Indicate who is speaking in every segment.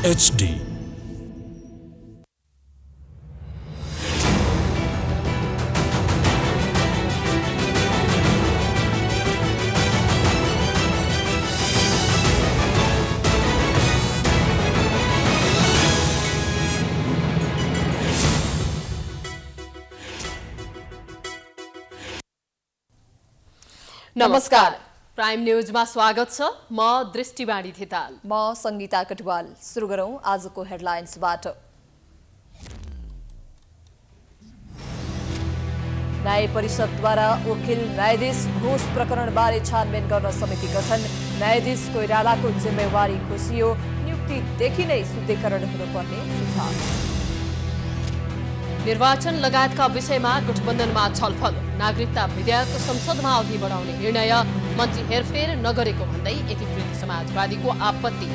Speaker 1: HD।
Speaker 2: नमस्कार, प्राइम न्यूजमा स्वागत छ। म दृष्टिवाणी थिताल।
Speaker 3: म संगीता कटवाल। सुरु गरौं आजको हेडलाइन्सबाट। न्याय परिषदद्वारा वकिल न्यायाधीश घुस प्रकरणबारे छानबिन गर्न समिति गठन। न्यायाधीश कोइरालाको जिम्मेवारी घोषियो। नियुक्तिदेखि नै शुद्धिकरण हुनुपर्ने सुझाव।
Speaker 2: निर्वाचन लगायतका विषयमा गठबन्धनमा छलफल। नागरिकता विधेयक संसदमा अघि बढाउने निर्णय। मन्त्री हेरफेर नगरेको भन्दै एकीकृत समाजवादीको आपत्ति।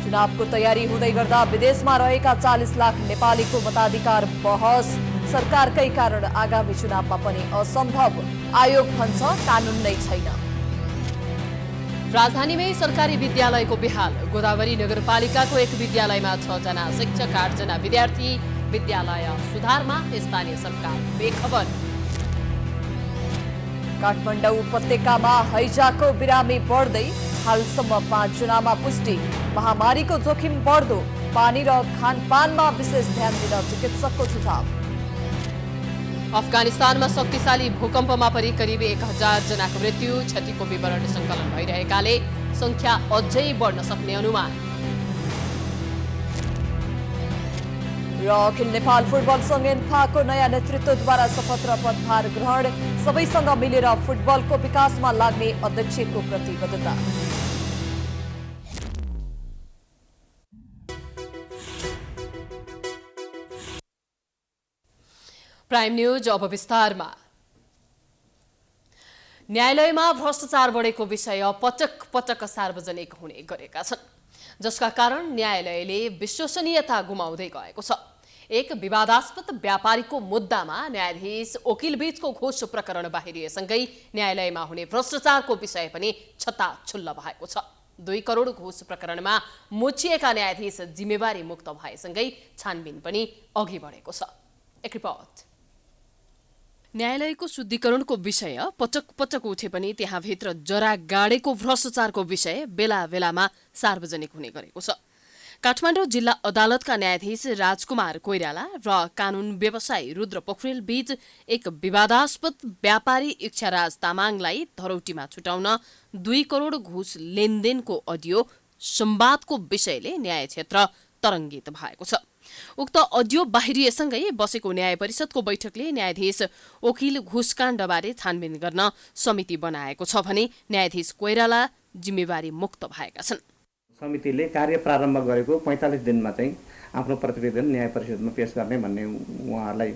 Speaker 3: चुनावको तयारी हुँदै गर्दा विदेशमा रहेका 40 लाख नेपालीको मताधिकार बहस। सरकारकै कारण आगामी चुनावमा पनि असम्भव। आयोग भन्छ कानुन नै छैन।
Speaker 2: राजधानीमै सरकारी विद्यालयको बेहाल। गोदावरी नगरपालिकाको एक विद्यालयमा 6 जना शिक्षक 8 जना विद्यार्थी। विद्यालय सुधारमा स्थानीय सरकार बेखबर।
Speaker 3: काठमाडौँ उपत्यकामा हैजाको बिरामी बढ्दै। हालसम्म 5 जनामा पुष्टि। महामारीको जोखिम बढ्दो। पानी र खानपानमा विशेष ध्यान दिन चिकित्सकको सुझाव।
Speaker 2: अफगानिस्तानमा शक्तिशाली भूकम्पमा परि करिब 1000 जनाको मृत्यु। क्षतिको विवरण सङ्कलन भइरहेकाले संख्या अझै बढ्न सक्ने अनुमान।
Speaker 3: र अखिल नेपाल फुटबल संघ एन्फाको नयाँ नेतृत्वद्वारा शपथ र पदभार ग्रहण। सबैसँग मिलेर फुटबलको विकासमा लाग्ने अध्यक्षको प्रतिबद्धता।
Speaker 2: प्राइम न्यूज अब विस्तारमा। न्यायालयमा भ्रष्टाचार बढेको विषय पटक पटक सार्वजनिक हुने गरेका छन्, जसका कारण न्यायालयले विश्वसनीयता गुमाउँदै गएको छ। एक विवादास्पद व्यापारीको मुद्दामा न्यायाधीश वकिल बीचको घुस प्रकरण बाहिरिएसँगै न्यायालयमा हुने भ्रष्टाचारको विषय पनि छताछुल्ल भएको छ। 2 करोड घुस प्रकरणमा मुछिएका न्यायाधीश जिम्मेवारी मुक्त भएसँगै छानबिन पनि अघि बढेको छ। एक रिपोर्ट। न्यायालयको शुद्धिकरणको विषय पटक पटक उठे पनि त्यहाँभित्र जरा गाडेको भ्रष्टाचारको विषय बेला बेलामा सार्वजनिक हुने गरेको छ। काठमाडौँ जिल्ला अदालतका न्यायाधीश राजकुमार कोइराला र कानून व्यवसायी रुद्र पोखरेल बीच एक विवादास्पद व्यापारी इच्छाराज तामाङलाई धरौटीमा छुटाउन 2 करोड घुस लेनदेनको अडियो संवादको विषयले न्याय क्षेत्र तरङ्गित भएको छ। उक्त अडियो बाहिरिएसँगै बसेको न्याय परिषदको बैठकले न्यायाधीश वकिल घुसकाण्डबारे छानबिन गर्न समिति बनाएको छ भने न्यायाधीश कोइराला जिम्मेवारी मुक्त भएका छन्।
Speaker 4: समितिले कार्य प्रारम्भ गरेको 45 दिनमा चाहिँ आफ्नो प्रतिवेदन न्याय परिषदमा पेश गर्ने भन्ने उहाँहरूलाई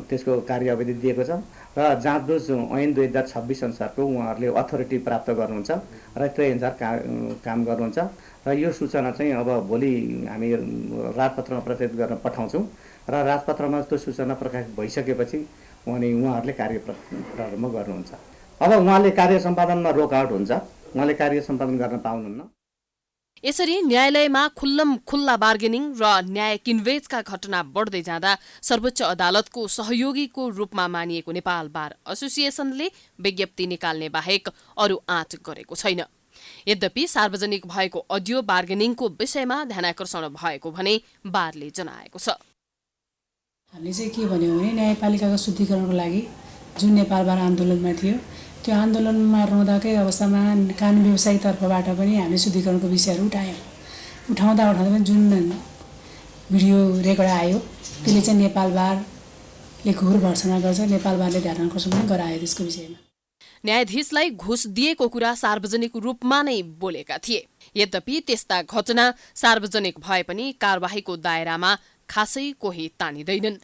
Speaker 4: त्यसको कार्य अवधि दिएको छ र जाँचबुझ ऐन 2026 अनुसारको उहाँहरूले अथोरिटी प्राप्त गर्नुहुन्छ र त्यही अनुसार काम गर्नुहुन्छ र यो सूचना चाहिँ अब भोलि हामी राजपत्रमा प्रकाशित गर्न पठाउँछौँ र राजपत्रमा त्यो सूचना प्रकाशित भइसकेपछि उहाँहरूले कार्य प्रारम्भ गर्नुहुन्छ। अब उहाँले कार्य सम्पादनमा रोकआउट हुन्छ, उहाँले कार्य सम्पादन गर्न पाउनुहुन्न।
Speaker 2: यसरी न्यायालयमा खुल्लम खुल्ला बार्गेनिङ र न्याय किनबेचका घटना बढ्दै जाँदा सर्वोच्च अदालतको सहयोगीको रूपमा मानिएको नेपाल बार एसोसिएसनले विज्ञप्ति निकाल्ने बाहेक अरू आँट गरेको छैन। यद्यपि सार्वजनिक भएको अडियो बार्गेनिङको विषयमा ध्यानाकर्षण भएको भने बारले जनाएको छ।
Speaker 5: हामीले चाहिँ के भन्यौँ भने न्यायपालिकाको शुद्धिकरणको लागि जुन नेपाल बार आन्दोलनमा थियो त्यो आन्दोलनमा रहँदाकै अवस्थामा कानुन व्यवसायी तर्फबाट पनि हामीले शुद्धिकरणको विषयहरू उठाउँदा पनि जुन भिडियो रेकर्ड आयो त्यसले चाहिँ नेपाल बारले घोर भर्सना गर्छ। नेपाल बारले ध्यान आकर्षण पनि गरायो त्यसको विषयमा।
Speaker 2: न्यायाधीशलाई घुस दिएको कुरा सार्वजनिक रूपमा नै बोलेका थिए। यद्यपि त्यस्ता घटना सार्वजनिक भए पनि कारबाहीको दायरामा खासै कोही तानिँदैनन्।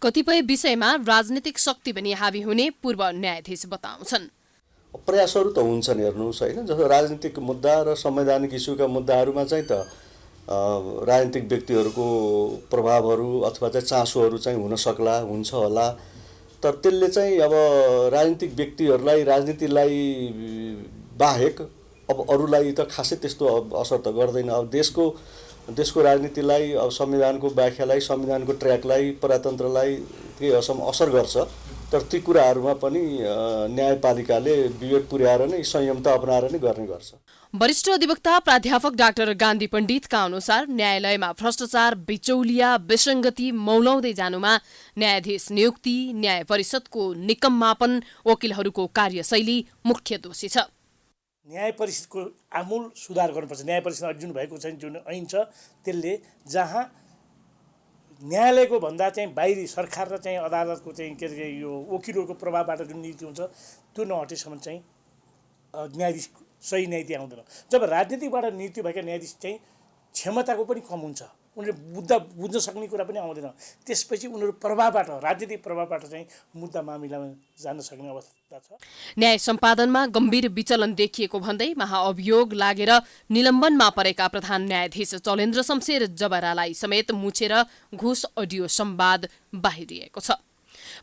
Speaker 2: कतिपय विषयमा राजनीतिक शक्ति पनि हावी हुने पूर्व न्यायाधीश बताउँछन्।
Speaker 6: प्रयासहरू त हुन्छन्, हेर्नुहोस् होइन, जस्तो राजनीतिक मुद्दा र संवैधानिक इस्युका मुद्दाहरूमा चाहिँ त राजनीतिक व्यक्तिहरूको प्रभावहरू अथवा चाहिँ चासोहरू चाहिँ हुन सक्ला, हुन्छ होला। तर त्यसले चाहिँ अब राजनीतिक व्यक्तिहरूलाई राजनीतिलाई बाहेक अब अरूलाई त खासै त्यस्तो असर त गर्दैन। अब देशको राजनीतिलाई, अब संविधानको व्याख्यालाई, संविधानको ट्र्याकलाई, प्रजातन्त्रलाई केही हदसम्म असर गर्छ। तर ती कुराहरूमा पनि न्यायपालिकाले विवेक पुर्याएर नै संयमता अपनाएर नै गर्ने गर्छ।
Speaker 2: वरिष्ठ अधिवक्ता प्राध्यापक डाक्टर गान्धी पण्डितका अनुसार न्यायालयमा भ्रष्टाचार, बिचौलिया, विसङ्गति मौलाउँदै जानुमा न्यायाधीश नियुक्ति, न्याय परिषदको निकममापन, वकिलहरूको कार्यशैली मुख्य दोषी छ।
Speaker 1: न्याय परिषदको आमूल सुधार गर्नुपर्छ। न्याय परिषदमा जुन भएको छ, जुन ऐन छ, त्यसले जहाँ न्यायालयको भन्दा चाहिँ बाहिरी सरकार र चाहिँ अदालतको चाहिँ के अरे यो वकिलहरूको प्रभावबाट जुन नीति हुन्छ त्यो नहटेसम्म चाहिँ न्यायाधीश सही न्याय आउँदैन। जब राजनीतिबाट नियुक्ति भएका न्यायाधीश चाहिँ क्षमताको पनि कम हुन्छ, उनीहरूले बुझ्न सक्ने कुरा पनि आउँदैन। त्यसपछि उनीहरू प्रभावबाट, राजनीतिक प्रभावबाट चाहिँ मुद्दा मामिलामा जान सक्ने अवस्था छ।
Speaker 2: न्याय सम्पादनमा गम्भीर विचलन देखिएको भन्दै महाअभियोग लागेर निलम्बनमा परेका प्रधान न्यायाधीश चलेन्द्र शमशेर जबरालाई समेत मुछेर घुस अडियो संवाद बाहिरिएको छ।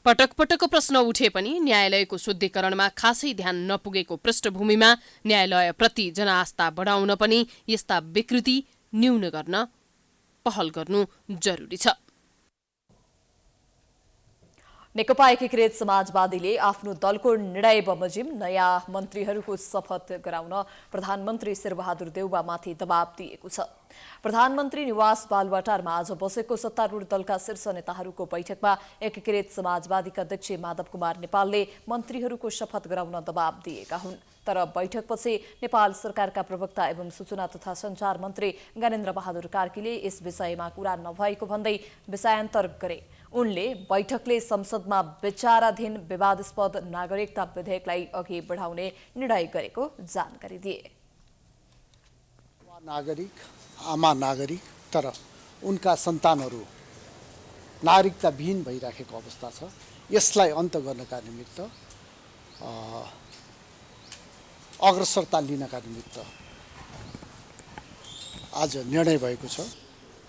Speaker 2: पटक पटक प्रश्न उठे पनि न्यायालयको शुद्धिकरणमा खासै ध्यान नपुगेको पृष्ठभूमिमा न्यायालयप्रति जनआस्था बढाउन पनि यस्ता विकृति न्यून गर्न पहल गर्नु जरुरी छ।
Speaker 3: नेकपा एकीकृत समाजवादीले आफ्नो दलको निर्णय बमोजिम नयाँ मन्त्रीहरूको शपथ गराउन प्रधानमन्त्री शेरबहादुर देउवामाथि दबाब दिएको छ। प्रधानमन्त्री निवास बालुवाटारमा आज बसेको सत्तारूढ दलका शीर्ष नेताहरूको बैठकमा एकीकृत समाजवादीका अध्यक्ष माधव कुमार नेपालले मन्त्रीहरूको शपथ गराउन दबाब दिएका हुन्। तर बैठकपछि नेपाल सरकारका प्रवक्ता एवं सूचना तथा सञ्चार मन्त्री ज्ञानेन्द्र बहादुर कार्कीले यस विषयमा कुरा नभएको भन्दै विषयान्तर गरे। उनले बैठकले संसदमा विचाराधीन विवादास्पद नागरिकता विधेयकलाई अघि बढाउने निर्णय गरेको जानकारी दिए।
Speaker 7: नागरिक आमा नागरिक तर उनका सन्तानहरू नागरिकता विहीन भइराखेको अवस्था छ। यसलाई अन्त गर्नका निमित्त अग्रसरता लिनका निमित्त आज निर्णय भएको छ।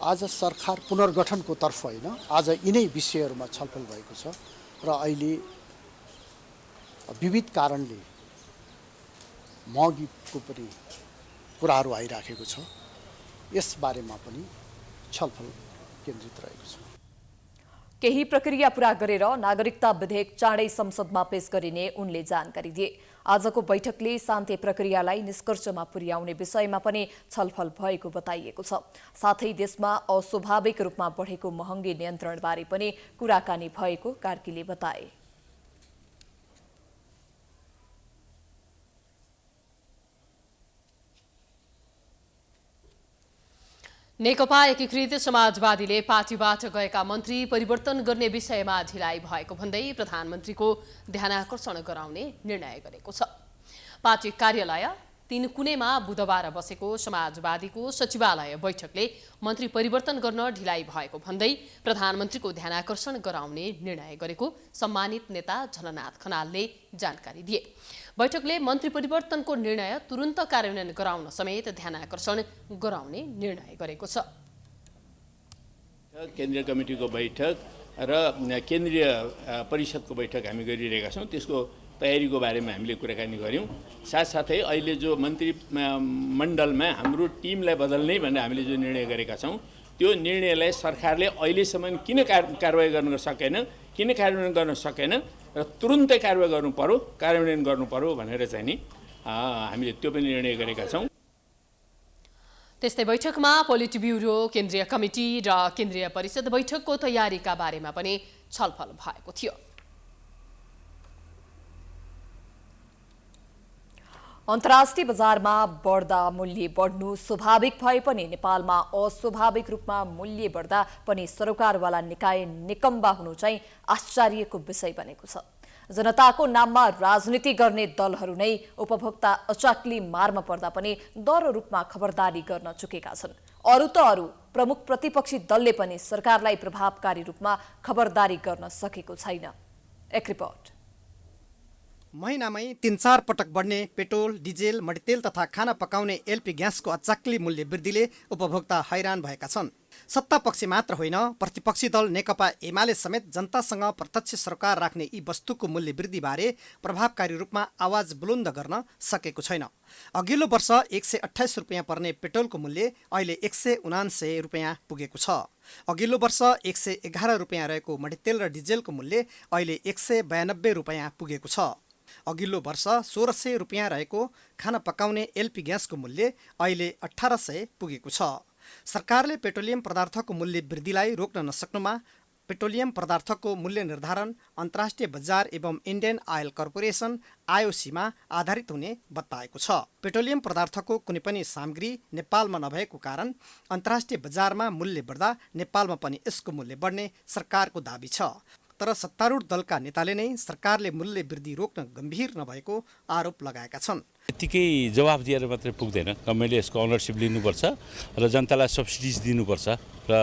Speaker 7: आज सरकार पुनर्गठनको तर्फ होइन, आज यिनै विषयहरूमा छलफल भएको छ र अहिले विविध कारणले महँगीको पनि कुराहरू आइराखेको छ। यस बारेमा पनि छलफल केन्द्रित रहेको छ।
Speaker 3: केही प्रक्रिया पूरा गरेर नागरिकता विधेयक चाँडै संसदमा पेश गरिने उनले जानकारी दिए। आजको बैठकले शान्ति प्रक्रियालाई निष्कर्षमा पुर्याउने विषयमा पनि छलफल भएको बताइएको छ। साथै देशमा अस्वाभाविक रूपमा बढेको महँगी नियन्त्रणबारे पनि कुराकानी भएको कार्कीले बताए।
Speaker 2: नेकपा एकीकृत समाजवादीले पार्टीबाट गएका मन्त्री परिवर्तन गर्ने विषयमा ढिलाइ भएको भन्दै प्रधानमन्त्रीको ध्यानाकर्षण गराउने निर्णय गरेको छ। पार्टी कार्यालय तीनकुनेमा बुधबार बसेको समाजवादीको सचिवालय बैठकले मन्त्री परिवर्तन गर्न ढिलाइ भएको भन्दै प्रधानमन्त्रीको ध्यानाकर्षण गराउने निर्णय गरेको सम्मानित नेता झलनाथ खनालले जानकारी दिए। बैठकले मन्त्री परिवर्तनको निर्णय तुरुन्त कार्यान्वयन गराउन समेत ध्यानाकर्षण गराउने निर्णय गरेको छ।
Speaker 8: केन्द्रीय कमिटीको बैठक र केन्द्रीय परिषदको बैठक हामी गरिरहेका छौँ। त्यसको तयारीको बारेमा हामीले कुराकानी गऱ्यौँ। साथसाथै अहिले जो मन्त्री मण्डलमा हाम्रो टिमलाई बदल्ने भनेर हामीले जो निर्णय गरेका छौँ, त्यो निर्णयलाई सरकारले अहिलेसम्म किन कारवाही गर्न सकेन, किन कार्यान्वयन गर्न सकेन र तुरुन्तै कार्यान्वयन गर्नु पर्यो भनेर चाहिँ नि हामीले त्यो पनि निर्णय गरेका छौँ।
Speaker 2: त्यस्तै बैठकमा पोलिट ब्युरो, केन्द्रीय कमिटी र केन्द्रीय परिषद बैठकको तयारीका बारेमा पनि छलफल भएको थियो।
Speaker 3: अन्तर्राष्ट्रिय बजारमा बढ्दा मूल्य बढ्नु स्वाभाविक भए पनि नेपालमा अस्वाभाविक रूपमा मूल्य बढ्दा पनि सरोकारवाला निकाय निकम्बा हुनु चाहिँ आश्चर्यको विषय बनेको छ। जनताको नाममा राजनीति गर्ने दलहरू नै उपभोक्ता अचाक्ली मारमा पर्दा पनि दह्रो रूपमा खबरदारी गर्न चुकेका छन्। अरू त अरू, प्रमुख प्रतिपक्षी दलले पनि सरकारलाई प्रभावकारी रूपमा खबरदारी गर्न सकेको छैन। एक रिपोर्ट।
Speaker 9: महिनामै 3-4 पटक बढ्ने पेट्रोल, डिजेल, मट्टीतेल तथा खाना पकाउने एलपी ग्यासको अचाक्ली मूल्य वृद्धिले उपभोक्ता हैरान भएका छन्। सत्तापक्षी मात्र होइन, प्रतिपक्षी दल नेकपा एमाले समेत जनतासँग प्रत्यक्ष सरोकार राख्ने यी वस्तुको मूल्य वृद्धिबारे प्रभावकारी रूपमा आवाज बुलन्द गर्न सकेको छैन। अघिल्लो वर्ष 128 रुपियाँ पर्ने पेट्रोलको मूल्य अहिले 179 रुपियाँ पुगेको छ। अघिल्लो वर्ष 111 रुपियाँ रहेको मट्टीतेल र डिजेलको मूल्य अहिले 192 रुपियाँ पुगेको छ। अघिल्लो वर्ष 1600 रुपियाँ रहेको खाना पकाउने एलपी ग्यासको मूल्य अहिले 1800 पुगेको छ। सरकारले पेट्रोलियम पदार्थको मूल्य वृद्धिलाई रोक्न नसक्नुमा पेट्रोलियम पदार्थको मूल्य निर्धारण अन्तर्राष्ट्रिय बजार एवं इन्डियन आयल कर्पोरेसन आइओसीमा आधारित हुने बताएको छ। पेट्रोलियम पदार्थको कुनै पनि सामग्री नेपालमा नभएको कारण अन्तर्राष्ट्रिय बजारमा मूल्य बढ्दा नेपालमा पनि यसको मूल्य बढ्ने सरकारको दाबी छ। तर सत्तारूढ दलका नेताले नै सरकारले मूल्य वृद्धि रोक्न गम्भीर नभएको आरोप लगाएका छन्।
Speaker 10: यत्तिकै जवाफ दिएर मात्रै पुग्दैन, गभर्मेन्टले यसको अनरसिप लिनुपर्छ र जनतालाई सब्सिडिज दिनुपर्छ र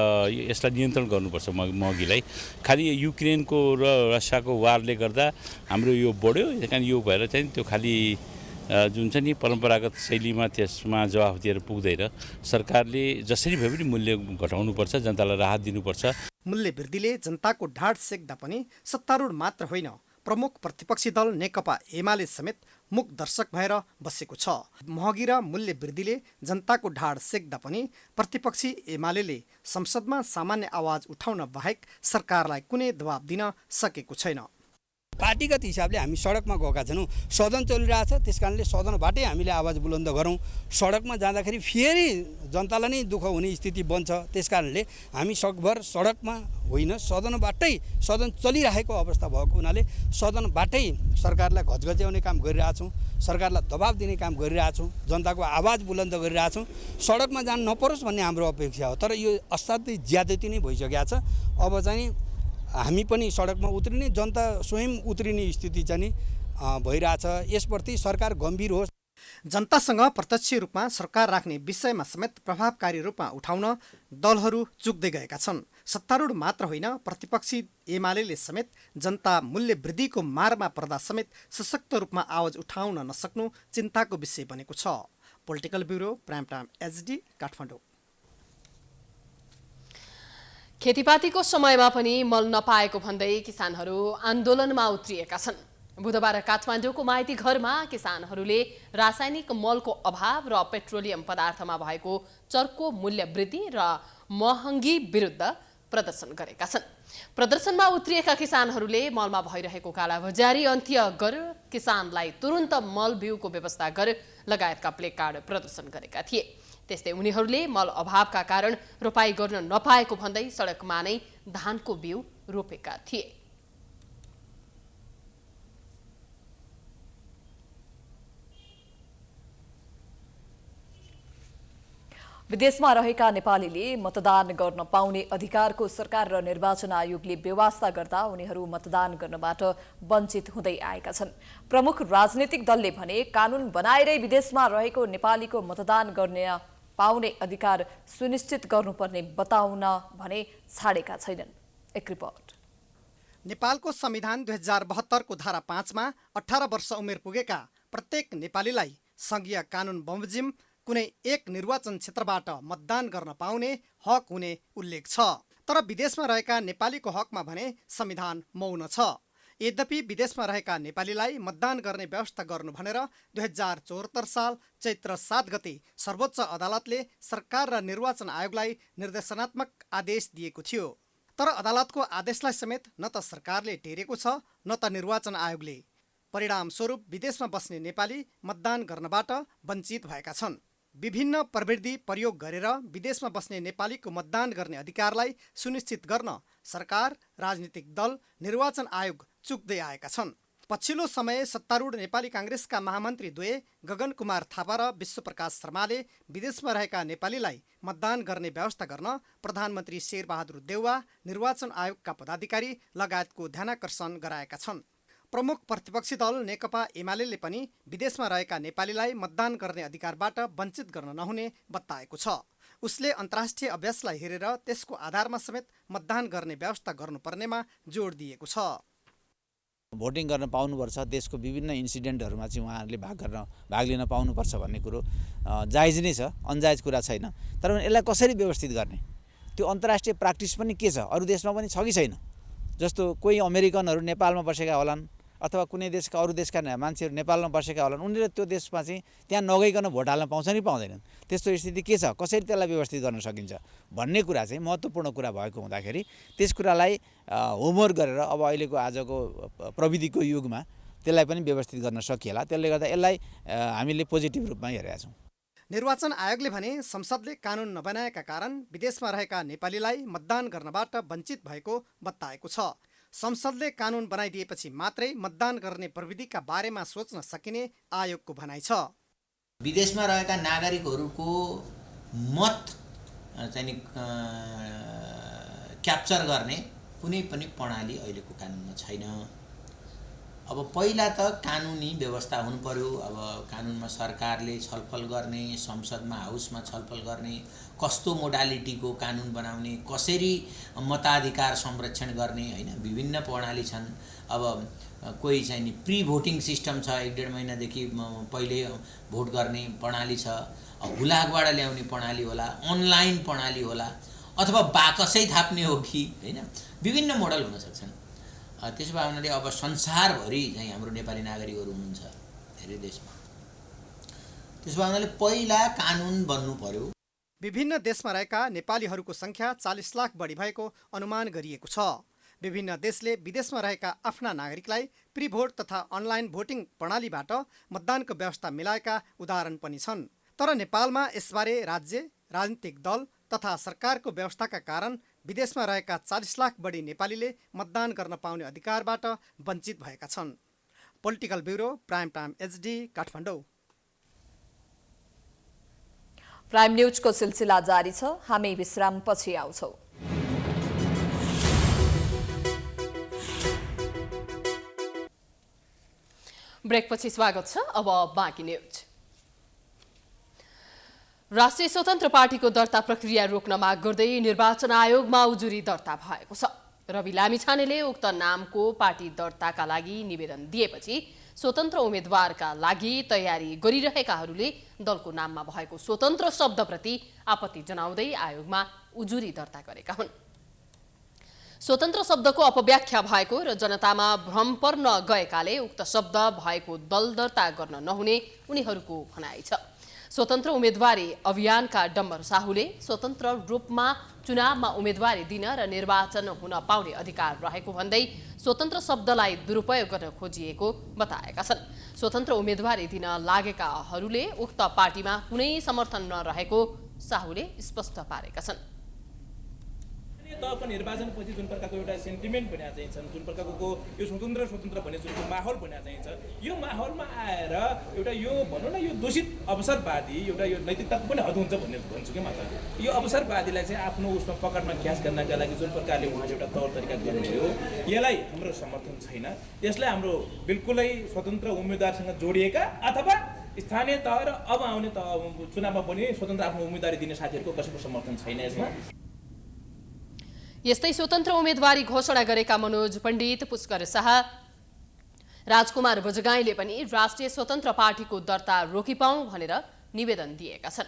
Speaker 10: यसलाई नियन्त्रण गर्नुपर्छ महँगीलाई। खालि युक्रेनको र रसियाको वारले गर्दा हाम्रो यो बढ्यो, कारण यो भएर चाहिँ त्यो खालि जुन चाहिँ नि परम्परागत शैलीमा त्यसमा जवाफ दिएर पुग्दैन। सरकारले जसरी भए पनि मूल्य घटाउनुपर्छ, जनतालाई राहत दिनुपर्छ।
Speaker 9: मूल्य वृद्धिले जनताको ढाड सेक्दा पनि सत्तारूढ मात्र होइन, प्रमुख प्रतिपक्षी दल नेकपा एमाले समेत मुख दर्शक भएर बसेको छ। महँगी र मूल्य वृद्धिले जनताको ढाड सेक्दा पनि प्रतिपक्षी एमाले संसदमा सामान्य आवाज उठाउन बाहेक सरकारलाई कुनै दबाब दिन सकेको छैन।
Speaker 11: पार्टीगत हिसाबले हामी सडकमा गएका छैनौँ। सदन चलिरहेछ, त्यस कारणले सदनबाटै हामीले आवाज बुलन्द गरौँ। सडकमा जाँदाखेरि फेरि जनतालाई नै दुःख हुने स्थिति बन्छ। त्यस कारणले हामी सकभर सडकमा होइन, सदनबाटै, सदन चलिरहेको अवस्था भएको हुनाले सदनबाटै सरकारलाई घचघच्याउने काम गरिरहेछौँ, सरकारलाई दबाब दिने काम गरिरहेछौँ, जनताको आवाज बुलन्द गरिरहेछौँ। सडकमा जान नपरोस् भन्ने हाम्रो अपेक्षा हो। तर यो असाध्यै ज्यादती नै भइसकेको छ। अब चाहिँ हामी पनि सडकमा उत्रिने, जनता स्वयं उत्रिने स्थिति चाहिँ भइरहेछ। यसप्रति सरकार गम्भीर होस्।
Speaker 9: जनतासँग प्रत्यक्ष रूपमा सरकार राख्ने विषयमा समेत प्रभावकारी रूपमा उठाउन दलहरू चुक्दै गएका छन्। सत्तारूढ मात्र होइन, प्रतिपक्षी एमाले समेत जनता मूल्य वृद्धिको मारमा पर्दा समेत सशक्त रूपमा आवाज उठाउन नसक्नु चिन्ताको विषय बनेको छ। Political bureau, prime time HD, Kathmandu.
Speaker 2: खेतीपातीको समयमा पनि मल नपाएको भन्दै किसानहरू आन्दोलनमा उत्रिएका छन्। बुधबार काठमाडौँको माइती घरमा किसानहरूले रासायनिक मलको अभाव र पेट्रोलियम पदार्थमा भएको चर्को मूल्य वृद्धि र महँगी विरुद्ध प्रदर्शन गरेका छन्। प्रदर्शनमा उत्रिएका किसानहरूले मलमा भइरहेको कालाबजारी अन्त्य गर, किसानलाई तुरुन्त मल बिउको व्यवस्था गर लगायतका प्लेकार्ड प्रदर्शन गरेका थिए। त्यस्तै उनीहरूले मल अभावका कारण रोपाई गर्न नपाएको भन्दै सडकमा नै धानको बिउ रोपेका थिए।
Speaker 3: विदेशमा रहेका नेपालीले मतदान गर्न पाउने अधिकारको सरकार र निर्वाचन आयोगले व्यवस्था गर्दा उनीहरू मतदान गर्नबाट वञ्चित हुँदै आएका छन्। प्रमुख राजनीतिक दलले भने कानुन बनाएरै विदेशमा रहेको नेपालीको मतदान गर्ने पाउने अधिकार सुनिश्चित गर्नुपर्ने बताउन भने छाडेका छैनन्। एक रिपोर्ट।
Speaker 9: नेपालको संविधान 2072 को धारा 5 मा 18 वर्ष उमेर पुगेका प्रत्येक नेपालीलाई संघीय कानुन बमोजिम कुनै एक निर्वाचन क्षेत्रबाट मतदान गर्न पाउने हक हुने उल्लेख छ। तर विदेशमा रहेका नेपालीको हकमा भने संविधान मौन छ। यद्यपि विदेशमा रहेका नेपालीलाई मतदान गर्ने व्यवस्था गर्नु भनेर 2074 साल चैत्र 7 गते सर्वोच्च अदालतले सरकार र निर्वाचन आयोगलाई निर्देशनात्मक आदेश दिएको थियो। तर अदालतको आदेशलाई समेत न त सरकारले टेरेको छ न त निर्वाचन आयोगले। परिणामस्वरूप विदेशमा बस्ने नेपाली मतदान गर्नबाट वञ्चित भएका छन्। विभिन्न प्रविधि प्रयोग गरेर विदेशमा बस्ने नेपालीको मतदान गर्ने अधिकारलाई सुनिश्चित गर्न सरकार, राजनीतिक दल, निर्वाचन आयोग चुक्दै आएका छन्। पछिल्लो समय सत्तारूढ नेपाली काङ्ग्रेसका महामन्त्री द्वय गगन कुमार थापा र विश्वप्रकाश शर्माले विदेशमा रहेका नेपालीलाई मतदान गर्ने व्यवस्था गर्न प्रधानमन्त्री शेरबहादुर देउवा, निर्वाचन आयोगका पदाधिकारी लगायतको ध्यानाकर्षण गराएका छन्। प्रमुख प्रतिपक्षी दल नेकपा एमाले पनि विदेशमा रहेका नेपालीलाई मतदान गर्ने अधिकारबाट वञ्चित गर्न नहुने बताएको छ। उसले अन्तर्राष्ट्रिय अभ्यासलाई हेरेर त्यसको आधारमा समेत मतदान गर्ने व्यवस्था गर्नुपर्नेमा जोड दिएको छ।
Speaker 12: भोटिङ गर्न पाउनुपर्छ, देशको विभिन्न इन्सिडेन्टहरूमा चाहिँ उहाँहरूले भाग लिन पाउनुपर्छ भन्ने कुरो जायज नै छ, अन्जायज कुरा छैन। तर यसलाई कसरी व्यवस्थित गर्ने, त्यो त्यो अन्तर्राष्ट्रिय प्र्याक्टिस पनि के छ, अरू देशमा पनि छ कि छैन? जस्तो कोही अमेरिकनहरू नेपालमा बसेका होलान् अथवा कुनै देशका अरू देशका मान्छेहरू नेपालमा बसेका होलान्, उनीहरूले त्यो देशमा चाहिँ त्यहाँ नगइकन भोट हाल्न पाउँछन् कि पाउँदैनन्? त्यस्तो स्थिति के छ, कसरी त्यसलाई व्यवस्थित गर्न सकिन्छ भन्ने कुरा चाहिँ महत्त्वपूर्ण कुरा भएको हुँदाखेरि त्यस कुरालाई होमवर्क गरेर अब अहिलेको आजको प्रविधिको युगमा त्यसलाई पनि व्यवस्थित गर्न सकिएला। त्यसले गर्दा यसलाई हामीले पोजिटिभ रूपमा हेरेका छौँ।
Speaker 9: निर्वाचन आयोगले भने संसदले कानुन नबनाएका कारण विदेशमा रहेका नेपालीलाई मतदान गर्नबाट वञ्चित भएको बताएको छ। संसदले कानुन बनाइदिएपछि मात्रै मतदान गर्ने प्रविधिका बारेमा सोच्न सकिने आयोगको भनाइ छ।
Speaker 13: विदेशमा रहेका नागरिकहरूको मत चाहिँ क्याप्चर गर्ने कुनै पनि प्रणाली अहिलेको कानुनमा छैन। अब पहिला त कानुनी व्यवस्था हुनु पर्यो। अब कानुनमा सरकारले छलफल गर्ने, संसदमा हाउसमा छलफल गर्ने, कस्तो मोडालिटीको कानुन बनाउने, कसरी मताधिकार संरक्षण गर्ने, हैन, विभिन्न प्रणाली छन्। अब कोही चाहिँ नि प्री भोटिङ सिस्टम छ, 1.5 महिनादेखि पहिले भोट गर्ने प्रणाली छ, हुलाकबाट ल्याउने प्रणाली होला, अनलाइन प्रणाली होला, अथवा बाकसै थाप्ने हो कि, हैन, विभिन्न मोडल हुन सक्छन्। त्यसो भए हुनाले अब संसारभरि चाहिँ हाम्रो नेपाली नागरिकहरू हुनुहुन्छ धेरै देशमा। त्यसो भए हुनाले पहिला कानुन बन्नु पर्यो।
Speaker 9: विभिन्न देशमा रहेका नेपालीहरूको संख्या 40 लाख बढी भएको अनुमान गरिएको छ। विभिन्न देशले विदेशमा रहेका आफ्ना नागरिकलाई प्री भोट तथा अनलाइन भोटिङ प्रणालीबाट मतदानको व्यवस्था मिलाएका उदाहरण पनि छन्। तर नेपालमा यसबारे राज्य, राजनीतिक दल तथा सरकारको व्यवस्थाका कारण विदेशमा रहेका 40 लाख बढी नेपालीले मतदान गर्न पाउने अधिकारबाट वञ्चित भएका छन्। Political bureau, prime time HD, Kathmandu.
Speaker 3: Prime न्युजको सिलसिला जारी छ। हामी विश्रामपछि आउँछौँ।
Speaker 2: ब्रेकपछि स्वागत छ। अब बाँकी न्युज। राष्ट्रिय स्वतन्त्र पार्टीको दर्ता प्रक्रिया रोक्न माग गर्दै निर्वाचन आयोगमा उजुरी दर्ता भएको छ। रवि लामिछानेले उक्त नामको पार्टी दर्ताका लागि निवेदन दिएपछि स्वतन्त्र उम्मेदवारका लागि तयारी गरिरहेकाहरूले दलको नाममा भएको स्वतन्त्र शब्दप्रति आपत्ति जनाउँदै आयोगमा उजुरी दर्ता गरेका हुन्। स्वतन्त्र शब्दको अपव्याख्या भएको र जनतामा भ्रम पर्न गएकाले उक्त शब्द भएको दल दर्ता गर्न नहुने उनीहरूको भनाइ छ। स्वतन्त्र उम्मेदवारी अभियानका डम्बर साहुले स्वतन्त्र रूपमा चुनावमा उम्मेदवारी दिन र निर्वाचन हुन पाउने अधिकार रहेको भन्दै स्वतन्त्र शब्दलाई दुरुपयोग गर्न खोजिएको बताएका छन्। स्वतन्त्र उम्मेदवारी दिन लागेकाहरूले उक्त पार्टीमा कुनै समर्थन नरहेको साहुले स्पष्ट पारेका छन्।
Speaker 14: तहको निर्वाचनपछि जुन प्रकारको एउटा सेन्टिमेन्ट बनिया चाहिन्छ, जुन प्रकारको यो स्वतन्त्र भन्ने जुन माहौल बनिया चाहिन्छ, यो माहौलमा आएर एउटा यो भनौँ न यो दूषित अवसरवादी एउटा यो नैतिकताको पनि हद हुन्छ भन्ने भन्छु कि मात्र यो अवसरवादीलाई चाहिँ आफ्नो उसमा पकडमा क्याच गर्नका लागि जुन प्रकारले उहाँले एउटा तौर तरिका गर्नुभयो, यसलाई हाम्रो समर्थन छैन। यसलाई हाम्रो बिल्कुलै स्वतन्त्र उम्मेदवारसँग जोडिएका अथवा स्थानीय तह र अब आउने तह चुनावमा पनि स्वतन्त्र आफ्नो उम्मेदवारी दिने साथीहरूको कसैको समर्थन छैन यसमा।
Speaker 2: यस्तै स्वतन्त्र उम्मेदवारी घोषणा गरेका मनोज पण्डित, पुष्कर शाह, राजकुमार बजगाईले पनि राष्ट्रिय स्वतन्त्र पार्टीको दर्ता रोकिपाउँ भनेर निवेदन दिएका छन्।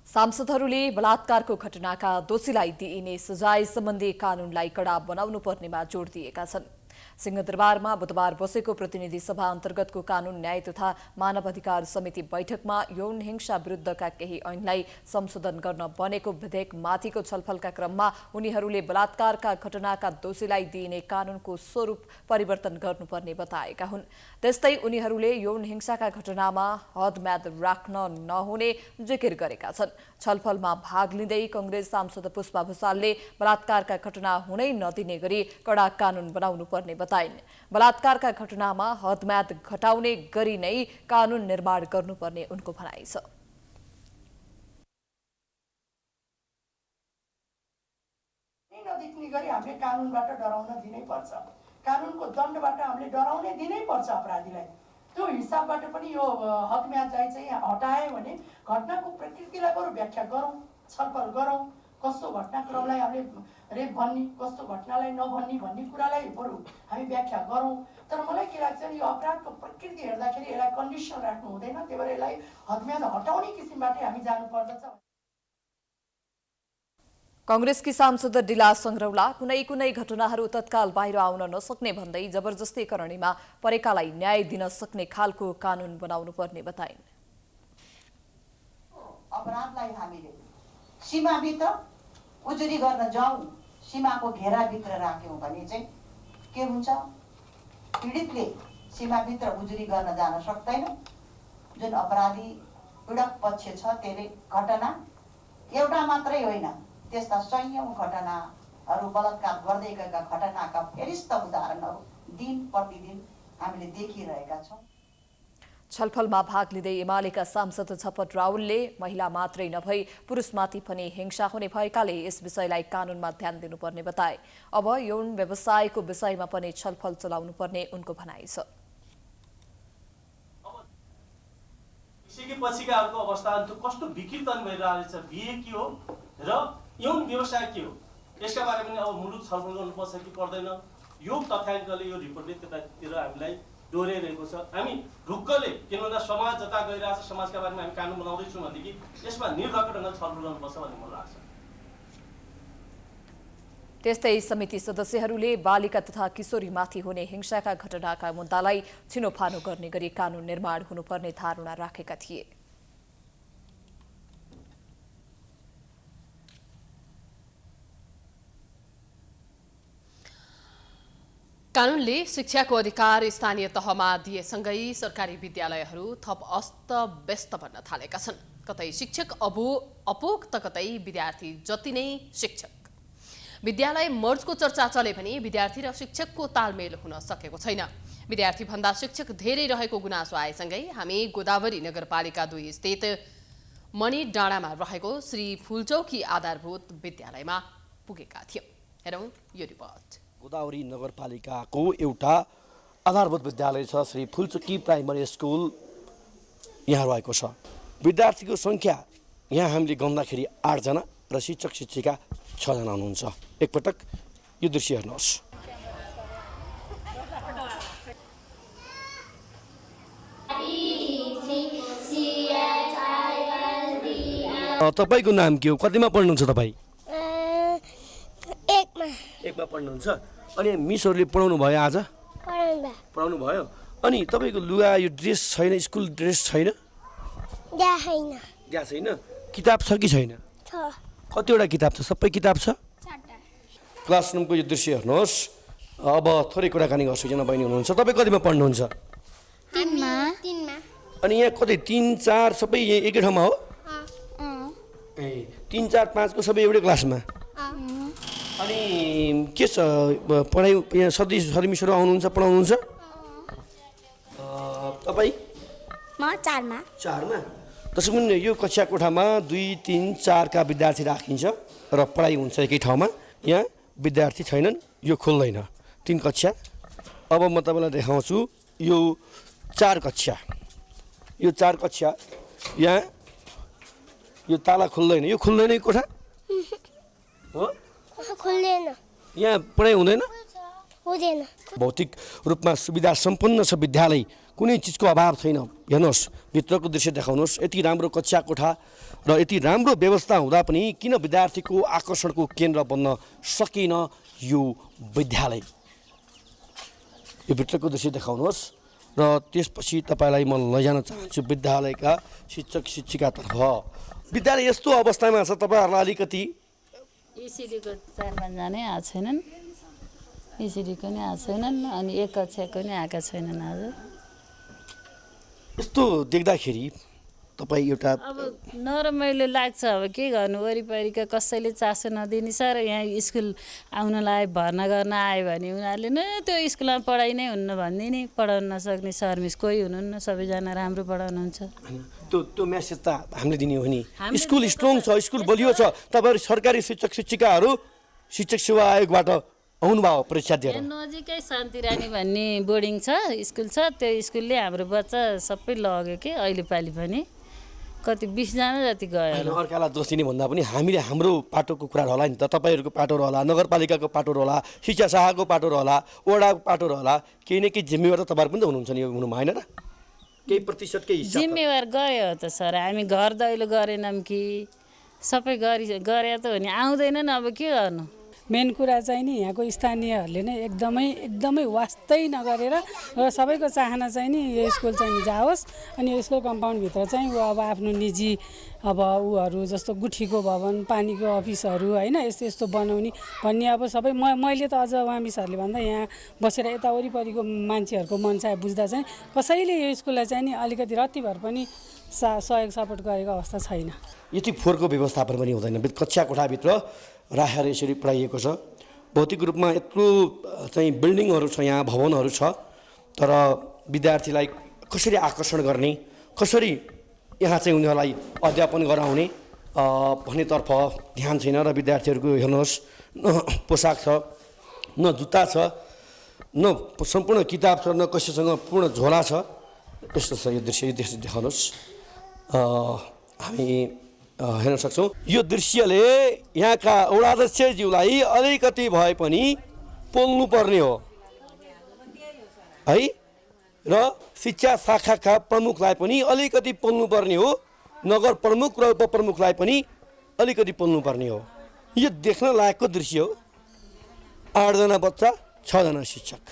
Speaker 3: सांसदहरूले बलात्कारको घटनाका दोषीलाई दिइने सजाय सम्बन्धी कानूनलाई कडा बनाउनु पर्नेमा जोड दिएका छन्। सिंहदरबारमा बुधबार बसेको प्रतिनिधि सभा अन्तर्गतको कानून, न्याय तथा मानव अधिकार समिति बैठकमा यौन हिंसा विरुद्धका केही ऐनलाई संशोधन गर्न बनेको विधेयकमाथिको छलफलका क्रममा उनीहरूले बलात्कारका घटनाका दोषीलाई दिइने कानूनको स्वरूप परिवर्तन गर्नुपर्ने बताएका हुन्। त्यस्तै उनीहरूले यौन हिंसाका घटनामा हदम्याद राख्न नहुने जिकिर गरेका छन्। छलफलमा भाग लिँदै कंग्रेस सांसद पुष्पा भुसालले बलात्कारका घटना हुनै नदिने गरी कडा कानून बनाउनु पर्ने बताइन्। बलात्कारका घटनामा हदम्याद घटाउने गरी नै कानून निर्माण गर्नुपर्ने उनको भनाइ छ।
Speaker 15: नदेख्ने गरी हामीले कानूनबाट डराउन दिनै पर्छ। कानूनको दण्डबाट हामीले डराउनै दिनै पर्छ अपराधीलाई। त्यो हिसाबबाट पनि यो हदम्यादलाई चाहिँ हटायो भने घटनाको प्रकृतिलाई बरु व्याख्या गरौँ, छलफल गरौँ, कस्तो घटनाक्रमलाई हामीले रेप भन्ने कस्तो घटनालाई नभन्ने भन्ने कुरालाई बरु हामी व्याख्या गरौँ। तर मलाई के लाग्छ यो अपराधको प्रकृति हेर्दाखेरि यसलाई कन्डिसन राख्नु हुँदैन, त्यही भएर यसलाई हदम्याद हटाउने किसिमबाटै हामी जानुपर्दछ।
Speaker 3: कांग्रेसकी सांसद डिला संग्रौला कुनै घटनाहरू तत्काल बाहिर आउन नसक्ने भन्दै जबरजस्ती करणीमा परेकालाई न्याय दिन सक्ने खालको कानून बनाउनु पर्ने बताइन्।
Speaker 16: अपराधलाई हामीले सीमाभित्र उजुरी गर्न जाउँ, सीमाको घेराभित्र राख्यौँ भने चाहिँ के हुन्छ? पीडितले सीमाभित्र उजुरी गर्न जान सक्दैन। जुन अपराधी पीडक पक्ष छ त्यसले घटना एउटा मात्रै होइन, त्यस्ता सयौं घटनाहरू बलात्कार गर्दै गएका घटनाका फेरिस्त उदाहरणहरू दिन प्रतिदिन हामीले देखिरहेका छौँ।
Speaker 3: छलफलमा भाग लिँदै एमालेका सांसद झपट राउलले महिला मात्रै नभई पुरुषमाथि पनि हिंसा हुने भएकाले यस विषयलाई कानूनमा ध्यान दिनुपर्ने बताए। अब यौन व्यवसायको विषयमा पनि छलफल चलाउनु पर्ने उनको भनाइ छ।
Speaker 1: पछिकाहरूको अवस्था कस्तो विकृतन भइरहेको छ, बिहे के हो र यौन व्यवसाय के हो, यसका बारेमा पनि अब मुलुक छलफल गर्नुपर्छ कि पर्दैन। यो तथ्याङ्कले यो रिपोर्टले त्यतातिर हामीलाई डोराइरहेको छ। हामी ढुक्कले किन भन्दा समाज जता गइरहेको छ, समाजका बारेमा हामी कानुन बनाउँदैछौँ भनेदेखि यसमा निर्धक्क ढङ्गले छलफल गर्नुपर्छ भन्ने मलाई लाग्छ।
Speaker 3: त्यस्तै समिति सदस्यहरूले बालिका तथा किशोरीमाथि हुने हिंसाका घटनाका मुद्दालाई छिनोफानो गर्ने गरी कानून निर्माण हुनुपर्ने धारणा राखेका थिए।
Speaker 2: कानूनले शिक्षाको अधिकार स्थानीय तहमा दिएसँगै सरकारी विद्यालयहरू थप अस्तव्यस्त बन्न थालेका छन्। कतै शिक्षक अपोग त कतै विद्यार्थी जति नै शिक्षक। विद्यालय मर्जको चर्चा चले पनि विद्यार्थी र शिक्षकको तालमेल हुन सकेको छैन। विद्यार्थी भन्दा शिक्षक धेरै रहेको गुनासो आएसँगै हामी गोदावरी नगरपालिका 2 स्थित मणि डाँडामा रहेको श्री फुलचौकी आधारभूत विद्यालयमा पुगेका थियौं। हेरौं यो रिपोर्ट।
Speaker 17: गोदावरी नगरपालिकाको एउटा आधारभूत विद्यालय छ श्री फुलचौकी प्राइमरी स्कुल यहाँ रहेको छ। विद्यार्थीको सङ्ख्या यहाँ हामीले गन्दाखेरि 8 जना र शिक्षक शिक्षिका 6 जना हुनुहुन्छ। एकपटक यो दृश्य हेर्नुहोस्। तपाईँको नाम के हो? कतिमा पढ्नुहुन्छ तपाईँ? 1मा पढ्नुहुन्छ। अनि मिसहरूले पढाउनु भयो आज? पढाउनु भयो। अनि तपाईँको लुगा यो ड्रेस छैन, स्कुल ड्रेस छैन? छैन। किताब छ कि छैन? कतिवटा किताब छ? सबै किताब छ? क्लासरुमको यो दृश्य हेर्नुहोस्। अब थोरै कुराकानी गर्छु। एकजना बहिनी हुनुहुन्छ। तपाईँ कतिमा पढ्नुहुन्छ?
Speaker 18: 3मा।
Speaker 17: अनि यहाँ कतै 3, 4 सबै एकै ठाउँमा हो? 3, 4, 5 को सबै एउटै क्लासमा? अनि के छ पढाइ? यहाँ सदस्यहरू आउनुहुन्छ, पढाउनुहुन्छ? तपाईँ?
Speaker 18: म 4मा।
Speaker 17: 4मा। त्यसो भने यो कक्षा कोठामा 2, 3, 4 का विद्यार्थी राखिन्छ र पढाइ हुन्छ एकै ठाउँमा। यहाँ विद्यार्थी छैनन्, यो खोल्दैन 3 कक्षा। अब म तपाईँलाई देखाउँछु यो 4 कक्षा। यो 4 कक्षा यहाँ यो ताला खोल्दैन, यो खुल्दैन यो कोठा हो?
Speaker 18: खुल्दैन।
Speaker 17: यहाँ पढाइ हुँदैन?
Speaker 18: हुँदैन।
Speaker 17: भौतिक रूपमा सुविधा सम्पन्न छ विद्यालय, कुनै चिजको अभाव छैन। हेर्नुहोस् भित्रको दृश्य देखाउनुहोस्। यति राम्रो कक्षा कोठा र यति राम्रो व्यवस्था हुँदा पनि किन विद्यार्थीको आकर्षणको केन्द्र बन्न सकेन यो विद्यालय? यो भित्रको दृश्य देखाउनुहोस् र त्यसपछि तपाईँलाई म लैजान चाहन्छु विद्यालयका शिक्षक शिक्षिकातर्फ। विद्यालय यस्तो अवस्थामा छ, तपाईँहरूलाई अलिकति
Speaker 19: इसिडीको 4-5 जना आएको छैनन्, इसिडीको नि आएको छैनन्, अनि 1 कक्षाको नि आएका छैनन्। आज
Speaker 17: यस्तो देख्दाखेरि तपाईँ एउटा
Speaker 19: अब नरमाइलो लाग्छ। अब के गर्नु, वरिपरिका कसैले चासो नदिने सर यहाँ स्कुल आउनलाई भर्ना गर्न आयो भने उनीहरूले न त्यो स्कुलमा पढाइ नै हुन्न भन्ने नि, पढाउन नसक्ने सर मिस कोही हुनुहुन्न, सबैजना राम्रो पढाउनुहुन्छ।
Speaker 17: त्यो मेसेज त हामीले दिने हो नि। स्कुल स्ट्रङ छ, स्कुल बलियो छ। तपाईँहरू सरकारी शिक्षक शिक्षिकाहरू शिक्षक सेवा आयोगबाट आउनुभयो परीक्षा दिएर?
Speaker 19: नजिकै शान्तिरानी भन्ने बोर्डिङ छ, स्कुल छ। त्यो स्कुलले हाम्रो बच्चा सबै लग्यो कि अहिले पालि पनि कति 20 जना जति गयो
Speaker 17: होइन अर्कालाई दोष दिने भन्दा पनि हामीले हाम्रो पाटोको कुरा होला नि त तपाईँहरूको पाटो रहला नगरपालिकाको पाटो रहला शिक्षा शाखाको पाटो रहला वडाको पाटो रहला केही न केही जिम्मेवार त तपाईँहरू पनि त हुनुहुन्छ नि यो हुनु भएन र केही प्रतिशत केही हिस्सा
Speaker 19: जिम्मेवार गयो त सर हामी घर दैलो गरेनौँ कि सबै गरे त हो नि आउँदैनन् अब के गर्नु
Speaker 5: मेन कुरा चाहिँ नि यहाँको स्थानीयहरूले नै एकदमै वास्तै नगरेर र सबैको चाहना चाहिँ नि यो स्कुल चाहिँ नि जाओस् अनि यो स्कुल कम्पाउन्डभित्र चाहिँ ऊ अब आफ्नो निजी अब ऊहरू जस्तो गुठीको भवन पानीको अफिसहरू होइन यस्तो यस्तो बनाउने भन्ने अब सबै मैले त अझ उहाँ मिसहरूले भन्दा यहाँ बसेर यता वरिपरिको मान्छेहरूको मनसाय बुझ्दा चाहिँ कसैले यो स्कुललाई चाहिँ नि अलिकति रत्तिभर पनि सहयोग सपोर्ट गरेको अवस्था छैन।
Speaker 17: यति फोहोरको व्यवस्थापन पनि हुँदैन कक्षा कोठाभित्र राखेर यसरी पढाइएको छ भौतिक रूपमा यत्रो चाहिँ बिल्डिङहरू छ यहाँ भवनहरू छ तर विद्यार्थीलाई कसरी आकर्षण गर्ने कसरी यहाँ चाहिँ उनीहरूलाई अध्यापन गराउने भन्नेतर्फ ध्यान छैन र विद्यार्थीहरूको हेर्नुहोस् न पोसाक छ न जुत्ता छ न सम्पूर्ण किताब छ न कसैसँग पूर्ण झोला छ यस्तो छ यो दृश्य देखाउनुहोस् हामी हेर्न सक्छौँ यो दृश्यले यहाँका वडाध्यक्षज्यूलाई अलिकति भए पनि पोल्नु पर्ने हो है र शिक्षा शाखाका प्रमुखलाई पनि अलिकति पोल्नु पर्ने हो नगर प्रमुख र उपप्रमुखलाई पनि अलिकति पोल्नु पर्ने हो यो देख्न लायकको दृश्य हो 8 जना बच्चा 6 जना शिक्षक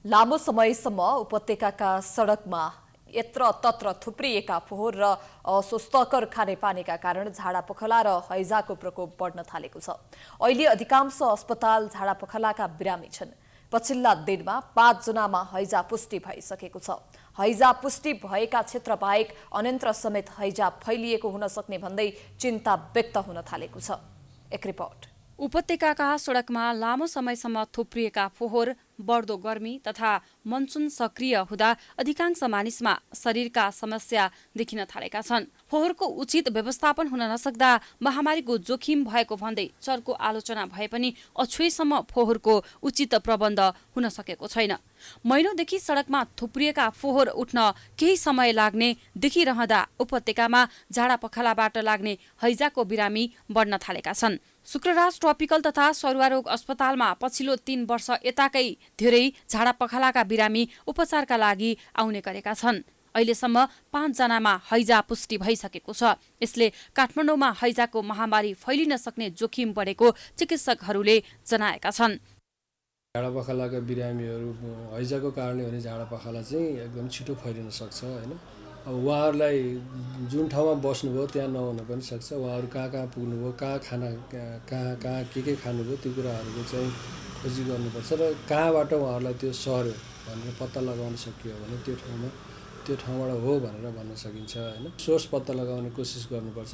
Speaker 3: लामो समयसम्म उपत्यकाका सडकमा यत्र तत्र थुप्रिएका फोहोर र अस्वस्थकर खानेपानीका कारण झाडापखला र हैजाको प्रकोप बढ्न थालेको छ। अहिले अधिकांश अस्पताल झाडापखलाका बिरामी छन्। पछिल्ला दिनमा 5 जनामा हैजा पुष्टि भइसकेको छ। हैजा पुष्टि भएका क्षेत्र बाहेक अन्यत्र समेत हैजा फैलिएको हुन सक्ने भन्दै चिन्ता व्यक्त हुन थालेको छ। एक रिपोर्ट।
Speaker 2: उपत्यकाका सडकमा लामो समयसम्म थुप्रिएका फोहोर बढ्दो गर्मी तथा मनसुन सक्रिय हुँदा अधिकांश मानिसमा शरीरका समस्या देखिन थालेका छन्। फोहोरको उचित व्यवस्थापन हुन नसक्दा महामारीको जोखिम भएको भन्दै चर्को आलोचना भए पनि अछुएसम्म फोहोरको उचित प्रबन्ध हुन सकेको छैन। महिनौदेखि सडकमा थुप्रिएका फोहोर उठ्न केही समय लाग्ने देखिरहँदा उपत्यकामा झाडापखालाबाट लाग्ने हैजाको बिरामी बढ्न थालेका छन्। शुक्रराज ट्रपिकल तथा सरुवारोग अस्पतालमा पछिल्लो 3 वर्ष यताकै धेरै झाडापखालाका बिरामी उपचारका लागि आउने गरेका छन्। अहिलेसम्म 5 जनामा हैजा पुष्टि भइसकेको छ। यसले काठमाडौँमा हैजाको महामारी फैलिन सक्ने जोखिम बढेको चिकित्सकहरूले जनाएका छन्।
Speaker 20: झाडापखालाका बिरामीहरू हैजाको कारणले हुने झाडापखाला चाहिँ एकदम छिटो फैलिन सक्छ हैन। अब उहाँहरूलाई जुन ठाउँमा बस्नुभयो त्यहाँ नहुन पनि सक्छ। उहाँहरू कहाँ पुग्नुभयो कहाँ के खानुभयो त्यो कुराहरूको चाहिँ खोजी गर्नुपर्छ र कहाँबाट उहाँहरूलाई त्यो सर्यो भनेर पत्ता लगाउन सकियो भने त्यो ठाउँबाट हो भनेर भन्न सकिन्छ हैन। सोर्स पत्ता लगाउने कोसिस गर्नुपर्छ।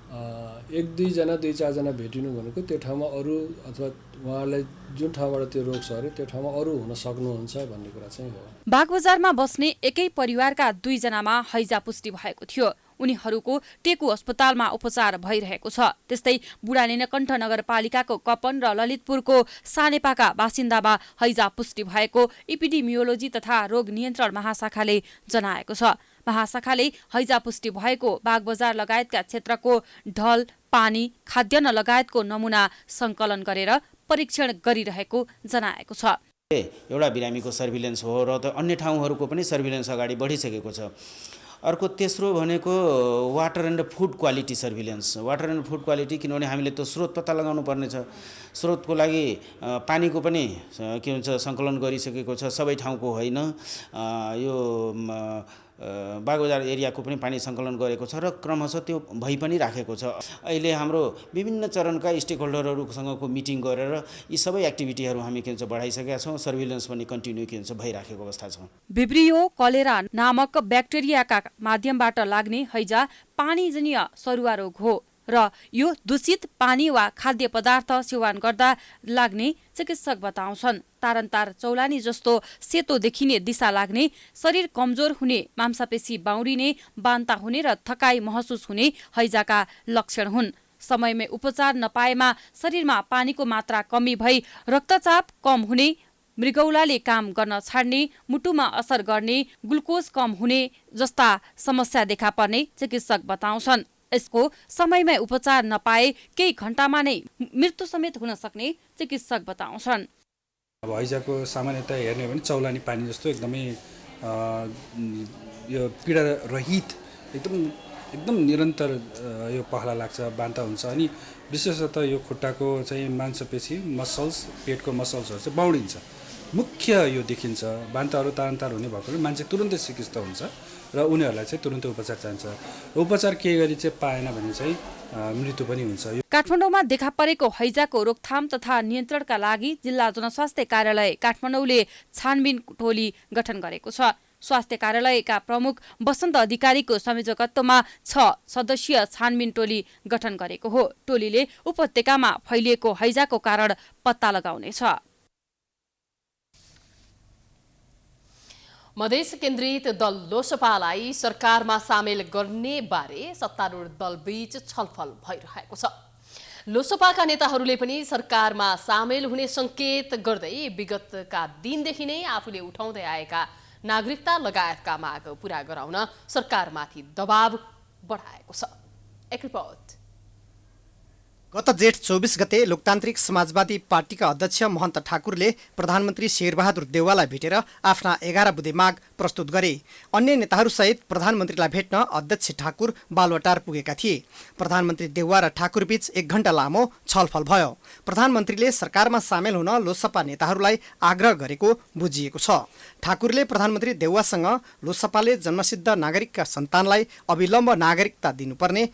Speaker 20: 1-2 जना 2-4 जना भेटिनु भनेको त्यो ठाउँमा अरू अथवा उहाँहरूलाई जुन ठाउँबाट त्यो रोग सर्यो त्यो ठाउँमा अरू हुन सक्नुहुन्छ भन्ने कुरा चाहिँ हो।
Speaker 2: बागबजारमा बस्ने एकै परिवारका 2 जनामा हैजा पुष्टि भएको थियो। उनीहरूको टेकु अस्पतालमा उपचार भइरहेको छ। त्यस्तै बुढालिनकण्ठ नगरपालिकाको कपन र ललितपुरको सानेपाका बासिन्दामा हैजा पुष्टि भएको इपिडेमियोलोजी तथा रोग नियन्त्रण महाशाखाले जनाएको छ। महाशाखाले हैजा पुष्टि भएको बागबजार लगायतका क्षेत्रको ढल पानी खाद्यान्न लगायतको नमुना सङ्कलन गरेर परीक्षण गरिरहेको जनाएको छ।
Speaker 21: एउटा बिरामीको सर्भिलेन्स हो र अन्य ठाउँहरूको पनि सर्भिलेन्स अगाडि बढिसकेको छ। अर्को तेस्रो भनेको water and food quality surveillance. Water and food quality किनभने हामीले त स्रोत पत्ता लगाउनु पर्ने छ। स्रोतको लागि पानीको पनि के भन्छ सङ्कलन गरिसकेको छ। सबै ठाउँको होइन, यो बागबजार एरियाको पनि पानी सङ्कलन गरेको छ र क्रमशः त्यो भइ पनि राखेको छ। अहिले हाम्रो विभिन्न चरणका स्टेक होल्डरहरूसँगको मिटिङ गरेर यी सबै एक्टिभिटीहरू हामी के भन्छ बढाइसकेका छौँ। सर्भिलेन्स पनि कन्टिन्यू के भन्छ भइराखेको अवस्था छ।
Speaker 2: भिब्रियो कलेरा नामक ब्याक्टेरियाका माध्यमबाट लाग्ने हैजा पानीजन्य सरुवा रोग हो र यो दूषित पानी वा खाद्य पदार्थ सेवन गर्दा लाग्ने चिकित्सक बताउँछन्। तारन्तार चौलानी जस्तो सेतो देखिने दिशा लाग्ने, शरीर कमजोर हुने, मांसपेशी बाउरिने, बान्ता हुने र थकाइ महसुस हुने हैजाका लक्षण हुन्। समयमै उपचार नपाएमा शरीरमा पानीको मात्रा कमी भई रक्तचाप कम हुने,
Speaker 4: मृगौलाले काम गर्न छाड्ने, मुटुमा असर गर्ने, ग्लुकोज कम हुने जस्ता समस्या देखा पर्ने चिकित्सक बताउँछन्। यसको समयमै उपचार नपाए केही घण्टामा नै मृत्यु समेत हुन सक्ने चिकित्सक बताउँछन्।
Speaker 22: अब हैजाको सामान्यतया हेर्ने हो भने चौलानी पानी जस्तो एकदमै यो पीडा रहित एकदम निरन्तर यो पहला लाग्छ, बान्ता हुन्छ। अनि विशेषतः यो खुट्टाको चाहिँ मांसपेशी मसल्स, पेटको मसल्सहरू चाहिँ बाउडिन्छ, मुख्य यो देखिन्छ। बान्ताहरू तारन्तार हुने भएकोले मान्छे तुरुन्तै सिकिस्त हुन्छ र उनीहरूलाई चाहिँ तुरुन्तै उपचार चाहिन्छ। उपचार केही गरी चाहिँ पाएन भने चाहिँ मृत्यु पनि हुन्छ।
Speaker 4: काठमाडौँमा देखा परेको हैजाको रोकथाम तथा नियन्त्रणका लागि जिल्ला जनस्वास्थ्य कार्यालय काठमाडौँले छानबिन टोली गठन गरेको छ। स्वास्थ्य कार्यालयका प्रमुख वसन्त अधिकारीको संयोजकत्वमा 6 सदस्यीय छानबिन टोली गठन गरेको हो। टोलीले उपत्यकामा फैलिएको हैजाको कारण पत्ता लगाउनेछ।
Speaker 2: मधेस केन्द्रित दल लोसपालाई सरकारमा सामेल गर्ने बारे सत्तारूढ दलबीच छलफल भइरहेको छ। लोसपाका नेताहरूले पनि सरकारमा सामेल हुने संकेत गर्दै विगतका दिनदेखि नै आफूले उठाउँदै आएका नागरिकता लगायतका माग पूरा गराउन सरकारमाथि दबाव बढाएको छ। एक रिपोर्ट।
Speaker 9: गत जेठ 24 गते लोकतान्त्रिक समाजवादी पार्टीका अध्यक्ष महन्त ठाकुरले प्रधानमन्त्री शेरबहादुर देउवालाई भेटेर आफ्ना 11 बुँदे माग प्रस्तुत गरे। अन्य नेताहरूसहित प्रधानमन्त्रीलाई भेट्न अध्यक्ष ठाकुर बालुवाटार पुगेका थिए। प्रधानमन्त्री देउवा र ठाकुरबीच 1 घण्टा लामो छलफल भयो। प्रधानमन्त्रीले सरकारमा सामेल हुन लोसपा नेताहरूलाई आग्रह गरेको बुझिएको छ। ठाकुरले प्रधानमन्त्री देउवासँग लोसपाले जन्मसिद्ध नागरिकका सन्तानलाई अविलम्ब नागरिकता दिनुपर्ने,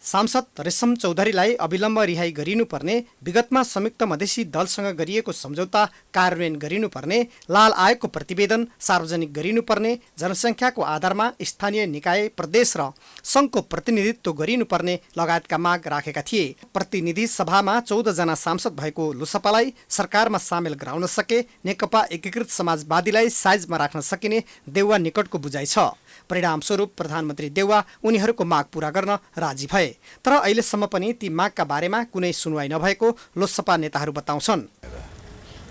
Speaker 9: सांसद रेशम चौधरीलाई अविलम्ब रिहाई गरिनुपर्ने, विगतमा संयुक्त मधेसी दलसँग गरिएको सम्झौता कार्यान्वयन गरिनुपर्ने, लाल आयोगको प्रतिवेदन सार्वजनिक गरिनुपर्ने, जनसङ्ख्याको आधारमा स्थानीय निकाय, प्रदेश र सङ्घको प्रतिनिधित्व गरिनुपर्ने लगायतका माग राखेका थिए। प्रतिनिधि सभामा 14 जना सांसद भएको लोसपालाई सरकारमा सामेल गराउन सके नेकपा एकीकृत समाजवादीलाई साइजमा राख्न सकिने देउवा निकटको बुझाइ छ। परिणामस्वरूप प्रधानमन्त्री देउवा उनीहरूको माग पूरा गर्न राजी भए। तर अहिलेसम्म पनि ती मागका बारेमा कुनै सुनवाई नभएको लोसपा नेताहरू बताउँछन्।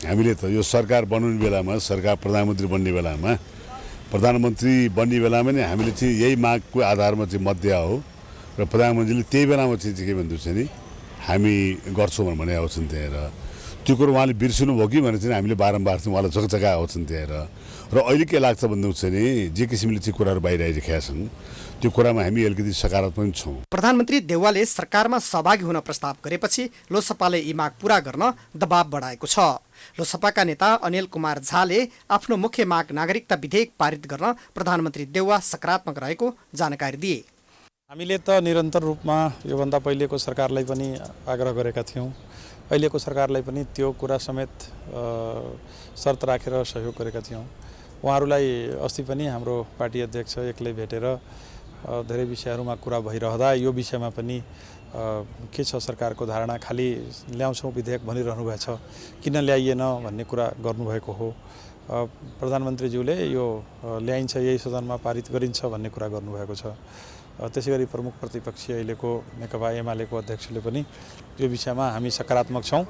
Speaker 23: हामीले त यो सरकार बन्ने बेलामा, सरकार प्रधानमन्त्री बन्ने बेलामा, प्रधानमन्त्री बन्ने बेलामा नै हामीले चाहिँ यही मागको आधारमा चाहिँ मत दिया हो र प्रधानमन्त्रीले त्यही बेलामा चाहिँ के भन्दै छ नि हामी गर्छौँ भने आउँछन् त्यहाँ। त्यो कुरो उहाँले बिर्सिनु भयो कि भने चाहिँ हामीले बारम्बार चाहिँ उहाँलाई जगजगा आउँछन् त्यहाँ। र अहिले के लाग्छ भन्नुहुन्छ नि जे किसिमले चाहिँ कुराहरू बाहिर आइरहेका छन् त्यो कुरामा हामी अलिकति सकारात्मक छौँ।
Speaker 9: प्रधानमन्त्री देउवाले सरकारमा सहभागी हुन प्रस्ताव गरेपछि लोसपाले यी माग पूरा गर्न दबाव बढाएको छ। लोसपाका नेता अनिल कुमार झाले आफ्नो मुख्य माग नागरिकता विधेयक पारित गर्न प्रधानमन्त्री देउवा सकारात्मक रहेको जानकारी दिए।
Speaker 22: हामीले त निरन्तर रूपमा योभन्दा पहिलेको सरकारलाई पनि आग्रह गरेका थियौँ। अहिलेको सरकारलाई पनि त्यो कुरा समेत शर्त राखेर सहयोग गरेका थियौँ। उहाँहरूलाई अस्ति पनि हाम्रो पार्टी अध्यक्ष एक्लै भेटेर धेरै विषयहरूमा कुरा भइरहँदा यो विषयमा पनि के छ सरकारको धारणा, खालि ल्याउँछौँ विधेयक भनिरहनु भएको छ, किन ल्याइएन भन्ने कुरा गर्नुभएको हो। प्रधानमन्त्रीज्यूले यो ल्याइन्छ यही सदनमा पारित गरिन्छ भन्ने कुरा गर्नुभएको छ। त्यसै गरी प्रमुख प्रतिपक्षी अहिलेको नेकपा एमालेको अध्यक्षले पनि यो विषयमा हामी सकारात्मक छौँ,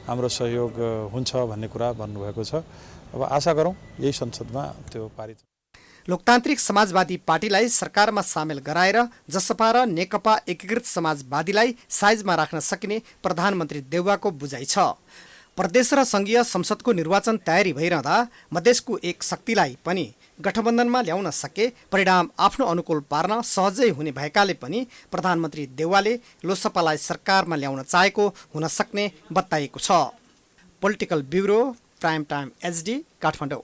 Speaker 22: हाम्रो सहयोग हुन्छ भन्ने कुरा भन्नुभएको छ। अब आशा गरौँ यही संसदमा त्यो पारित।
Speaker 9: लोकतान्त्रिक समाजवादी पार्टीलाई सरकारमा सामेल गराएर जसपा र नेकपा एकीकृत समाजवादीलाई साइजमा राख्न सकिने प्रधानमन्त्री देउवाको बुझाइ छ। प्रदेश र सङ्घीय संसदको निर्वाचन तयारी भइरहँदा मधेसको एक शक्तिलाई पनि गठबन्धनमा ल्याउन सके परिणाम आफ्नो अनुकूल पार्न सहजै हुने भएकाले पनि प्रधानमन्त्री देउवाले लोसपालाई सरकारमा ल्याउन चाहेको हुन सक्ने बताइएको छ। Political bureau, prime time HD, Kathmandu.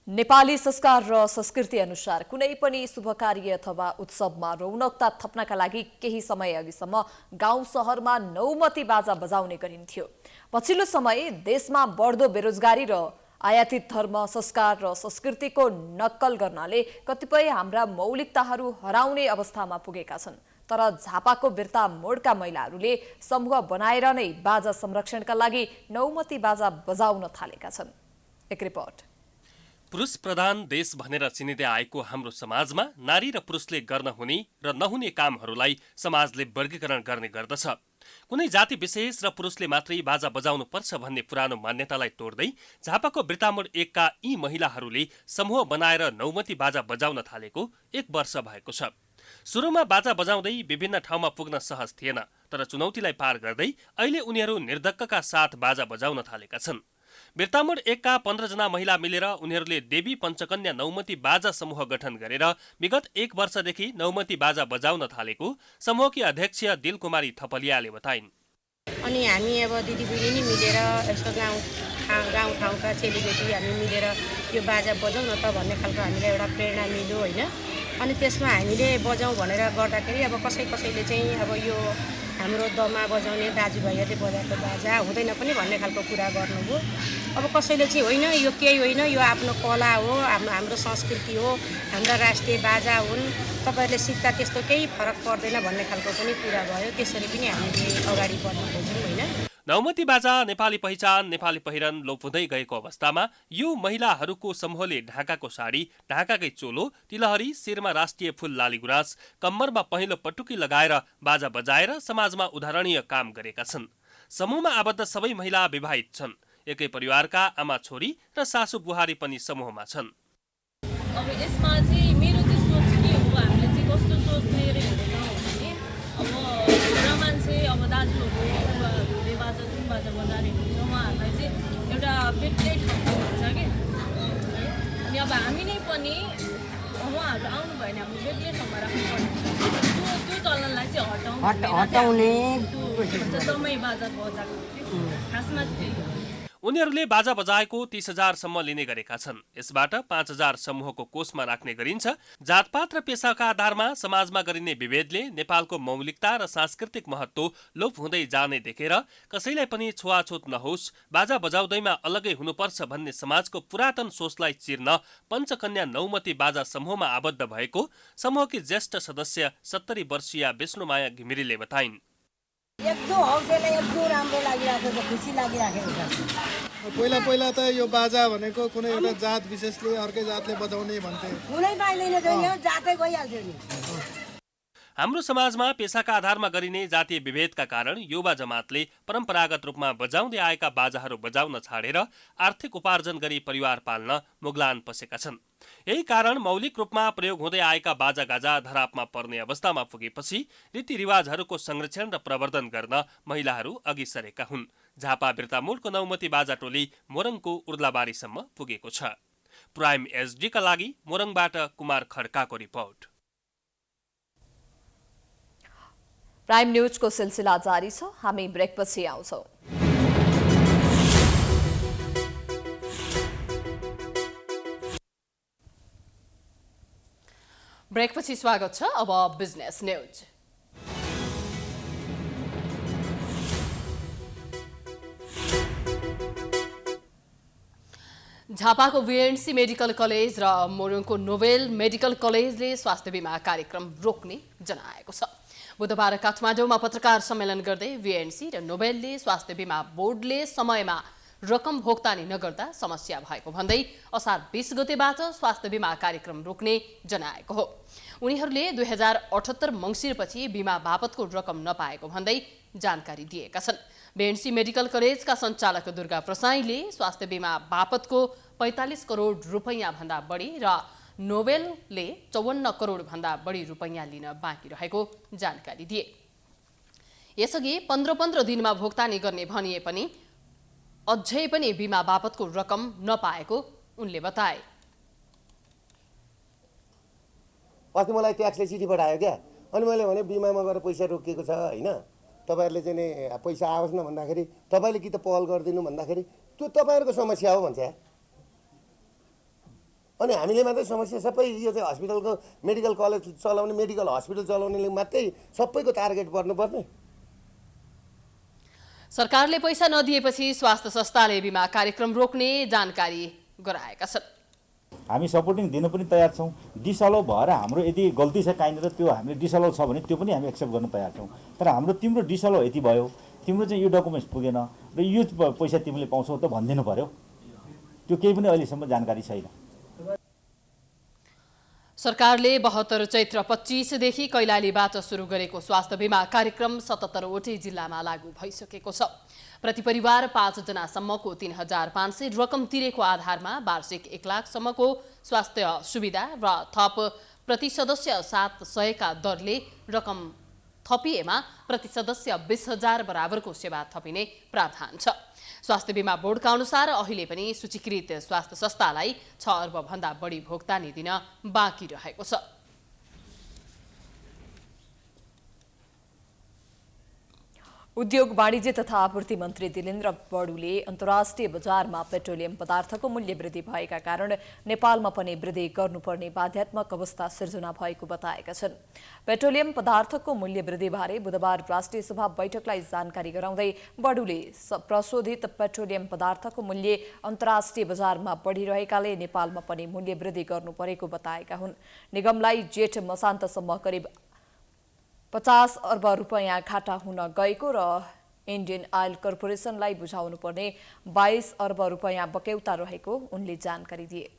Speaker 3: Nepali संस्कार र संस्कृति अनुसार कुनै पनि शुभ कार्य अथवा उत्सवमा रौनकता थप्नका लागि केही समय अघिसम्म गाउँ सहरमा नौमती बाजा बजाउने गरिन्थ्यो। पछिल्लो समय देशमा बढ्दो बेरोजगारी र आयातित धर्म, संस्कार र संस्कृतिको नक्कल गर्नाले कतिपय हाम्रा मौलिकताहरू हराउने अवस्थामा पुगेका छन्। तर झापाको बिर्ता मोडका महिलाहरूले समूह बनाएर नै बाजा संरक्षणका लागि नौमती बाजा बजाउन थालेका छन्। एक रिपोर्ट।
Speaker 24: पुरुष प्रधान देश भनेर चिनिँदै आएको हाम्रो समाजमा नारी र पुरुषले गर्न हुने र नहुने कामहरूलाई समाजले वर्गीकरण गर्ने गर्दछ। कुनै जाति विशेष र पुरुषले मात्रै बाजा बजाउनुपर्छ भन्ने पुरानो मान्यतालाई तोड्दै झापाको वृत्तामोड 1 का यी महिलाहरूले समूह बनाएर नौमती बाजा बजाउन थालेको 1 वर्ष भएको छ। सुरुमा बाजा बजाउँदै विभिन्न ठाउँमा पुग्न सहज थिएन, तर चुनौतीलाई पार गर्दै अहिले उनीहरू निर्धक्कका साथ बाजा बजाउन थालेका छन्। वृत्तामोड 1 का 15 जना महिला मिलेर उनीहरूले देवी पञ्चकन्या नौमती बाजा समूह गठन गरेर विगत 1 वर्षदेखि नौमती बाजा बजाउन थालेको समूहकी अध्यक्ष दिलकुमारी थपलियाले बताइन्।
Speaker 6: अनि हामी अब दिदीबहिनी नै मिलेर यस्तो गाउँठाउँका चेलीबेटी हामी मिलेर यो बाजा बजाउन त भन्ने खालको हामीलाई एउटा प्रेरणा मिल्यो होइन। अनि त्यसमा हामीले बजाउँ भनेर गर्दाखेरि अब कसैले चाहिँ अब यो हाम्रो दमा बजाउने दाजुभाइहरूले बजाएको बाजा हुँदैन पनि भन्ने खालको कुरा गर्नुभयो। अब कसैले चाहिँ होइन यो केही होइन, यो आफ्नो कला हो, हाम्रो संस्कृति हो, हाम्रा राष्ट्रिय बाजा हुन्, तपाईँहरूले सिक्दा त्यस्तो केही फरक पर्दैन भन्ने खालको पनि कुरा भयो। त्यसरी पनि हामीले अगाडि बढ्न खोज्यौँ होइन।
Speaker 24: नौमती बाजा नेपाली पहिचान, नेपाली पहिरन लोप हुँदै गएको अवस्थामा यो महिलाहरूको समूहले ढाकाको साडी, ढाकाकै चोलो, तिलहरी, शिरमा राष्ट्रिय फूल लाली गुराँस, कम्मरमा पहेँलो पटुकी लगाएर बाजा बजाएर समाजमा उदाहरणीय काम गरेका छन्। समूहमा आबद्ध सबै महिला विवाहित छन्। एकै परिवारका आमा छोरी र सासू बुहारी पनि समूहमा छन्।
Speaker 7: अब यसमा चाहिँ मेरो चाहिँ सोच के हो, हामीले चाहिँ कस्तो सोच लिएर हिँडेनौँ भने अब छोरा मान्छे अब दाजुहरू बाजा जुन बाजा बजाएर हुन्छ उहाँहरूलाई चाहिँ एउटा बेग्लै ठाउँमा हुन्छ कि। अनि अब हामी नै पनि उहाँहरू आउनु भयो भने हाम्रो बेग्लै ठाउँमा राख्नुपर्ने हुन्छ। त्यो चलनलाई चाहिँ हटाउने दमै बाजा बजाएको खासमा त्यही हो।
Speaker 24: उनीहरूले बाजा बजाएको 30,000 सम्म लिने गरेका छन्। यसबाट 5,000 समूहको कोषमा राख्ने गरिन्छ। जातपात र पेसाका आधारमा समाजमा गरिने विभेदले नेपालको मौलिकता र सांस्कृतिक महत्त्व लोप हुँदै जाने देखेर कसैलाई पनि छुवाछुत नहोस्, बाजा बजाउँदैमा अलगै हुनुपर्छ भन्ने समाजको पुरातन सोचलाई चिर्न पञ्चकन्या नौमती बाजा समूहमा आबद्ध भएको समूहकी ज्येष्ठ सदस्य 70 वर्षीय विष्णुमाया घिमिरेले बताइन्।
Speaker 8: एकदम हौसला एकदम राम्रो लागिरहेको छ, खुसी लागिरहेको छ।
Speaker 10: पहिला त यो बाजा भनेको कुनै एउटा जात विशेषले अर्कै जातले बजाउने भन्थे,
Speaker 8: कुनै पाइँदैन थियो, जातै गइहाल्थ्यो नि।
Speaker 24: हाम्रो समाजमा पेसाका आधारमा गरिने जातीय विभेदका कारण युवा जमातले परम्परागत रूपमा बजाउँदै आएका बाजाहरू बजाउन छाडेर आर्थिक उपार्जन गरी परिवार पाल्न मुगलान पसेका छन्। यही कारण मौलिक रूपमा प्रयोग हुँदै आएका बाजागाजा धरापमा पर्ने अवस्थामा पुगेपछि रीतिरिवाजहरूको संरक्षण र प्रवर्धन गर्न महिलाहरू अघि सरेका हुन्। झापा वृत्तामोडको नौमती बाजा टोली मोरङको उर्लाबारीसम्म पुगेको छ। प्राइम एसडीका लागि मोरङबाट कुमार खड्काको रिपोर्ट।
Speaker 3: प्राइम न्यूजको सिलसिला जारी छ, हामी ब्रेकपछि आउँछौँ। ब्रेकपछि स्वागत छ। अब बिजनेस न्यूज। झापाको वीएनसी मेडिकल कलेज र मोरङको नोभेल मेडिकल कलेजले स्वास्थ्य बीमा कार्यक्रम रोक्ने जनाएको छ। बुधबार काठमाडौँमा पत्रकार सम्मेलन गर्दै वीएनसी र नोभेलले स्वास्थ्य बीमा बोर्डले समयमा रकम भुक्तानी नगर्दा समस्या भएको भन्दै असार 20 गतेबाट स्वास्थ्य बीमा कार्यक्रम रोक्ने जनाएको हो। उनीहरूले 2078 मङ्सिरपछि बीमा बापतको रकम नपाएको भन्दै जानकारी दिएका छन्। वीएनसी मेडिकल कलेजका सञ्चालक दुर्गा प्रसाईले स्वास्थ्य बीमा बापतको 45 करोड रुपैयाँ भन्दा बढी र नोभेलले 54 करोड भन्दा बढी रुपैयाँ लिन बाँकी रहेको जानकारी दिए। यसअघि 15 दिनमा भुक्तानी गर्ने भनिए पनि अझै पनि बीमा बापतको रकम नपाएको उनले बताए।
Speaker 25: अस्ति मलाई ट्याक्सले चिठी पठायो क्या, अनि मैले भने बिमामा गएर पैसा रोकिएको छ होइन, तपाईँहरूले चाहिँ नि पैसा आओस् न भन्दाखेरि तपाईँले कि त पहल गरिदिनु भन्दाखेरि त्यो तपाईँहरूको समस्या हो भन्छ। अनि हामीले मात्रै समस्या, सबै यो चाहिँ हस्पिटलको मेडिकल कलेज चलाउने मेडिकल हस्पिटल चलाउनेले मात्रै सबैको टार्गेट पर्नुपर्ने।
Speaker 2: सरकारले पैसा नदिएपछि स्वास्थ्य संस्थाले बीमा कार्यक्रम रोक्ने जानकारी गराएका छन्।
Speaker 26: हामी सपोर्टिङ दिनु पनि तयार छौँ। डिसअलाउ भएर हाम्रो यदि गल्ती छ कहीँनिर त्यो हामीले डिसअलाउ छ भने त्यो पनि हामी एक्सेप्ट गर्न तयार छौँ। तर हाम्रो तिम्रो डिसअलाउ यति भयो, तिम्रो चाहिँ यो डकुमेन्ट्स पुगेन र यो पैसा तिमीले पाउँछौ त भनिदिनु पर्यो। त्यो केही पनि अहिलेसम्म जानकारी छैन।
Speaker 2: सरकारले 72 चैत्र 25 देखि कैलालीबाट सुरु गरेको स्वास्थ्य बीमा कार्यक्रम 77 वटै जिल्लामा लागू भइसकेको छ। प्रति परिवार 5 जनासम्मको 3,500 रकम तिरेको आधारमा वार्षिक 1 लाखसम्मको स्वास्थ्य सुविधा र थप प्रति सदस्य 700 का दरले रकम थपिएमा प्रति सदस्य 20,000 बराबरको सेवा थपिने प्रावधान छ। स्वास्थ्य बीमा बोर्डका अनुसार अहिले पनि सूचीकृत स्वास्थ्य संस्थालाई 6 अर्ब भन्दा बढी भुक्तानी दिन बाँकी रहेको छ।
Speaker 3: उद्योग वाणिज्य तथा आपूर्ति मन्त्री दिलेन्द्र बडुले अन्तर्राष्ट्रिय बजारमा पेट्रोलियम पदार्थको मूल्य वृद्धि भएका कारण नेपालमा पनि वृद्धि गर्नुपर्ने बाध्यात्मक अवस्था सिर्जना भएको बताएका छन्। पेट्रोलियम पदार्थको मूल्य वृद्धिबारे बुधबार राष्ट्रिय सभा बैठकलाई जानकारी गराउँदै बडुले प्रशोधित पेट्रोलियम पदार्थको मूल्य अन्तर्राष्ट्रिय बजारमा बढिरहेकाले नेपालमा पनि मूल्य वृद्धि गर्नुपरेको बताएका हुन्। निगमलाई जेठ मसान्तसम्म करिब 50 अर्ब रुपैयाँ घाटा हुन गएको र इन्डियन आयल कर्पोरेसनलाई बुझाउनुपर्ने 22 अर्ब रुपैयाँ बक्यौता रहेको उनले जानकारी दिए।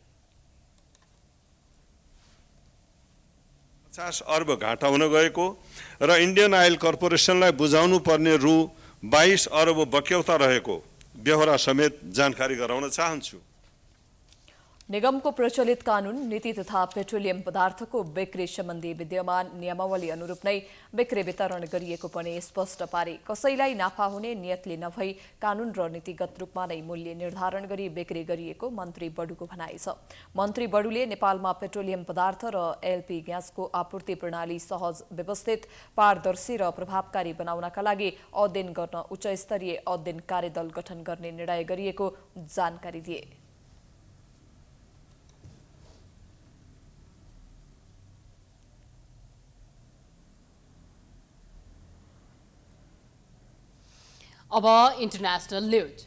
Speaker 11: 50 अर्ब घाटा हुन गएको र इन्डियन आयल कर्पोरेसनलाई बुझाउनु पर्ने रु 22 अर्ब बक्यौता रहेको बेहोरा समेत जानकारी गराउन चाहन्छु।
Speaker 3: निगमको प्रचलित कानून नीति तथा पेट्रोलियम पदार्थको बिक्री सम्बन्धी विद्यमान नियमावली अनुरूप नै बिक्री वितरण गरिएको पनि स्पष्ट पारे। कसैलाई नाफा हुने नियतले नभई कानून र नीतिगत रूपमा नै मूल्य निर्धारण गरी बिक्री गरिएको मन्त्री बडुको भनाइ छ। मन्त्री बडुले नेपालमा पेट्रोलियम पदार्थ र एलपी ग्यासको आपूर्ति प्रणाली सहज, व्यवस्थित, पारदर्शी र प्रभावकारी बनाउनका लागि अध्ययन गर्न उच्च स्तरीय अध्ययन कार्यदल गठन गर्ने निर्णय गरिएको जानकारी दिए।
Speaker 2: अब इन्टरनेशनल न्यूज।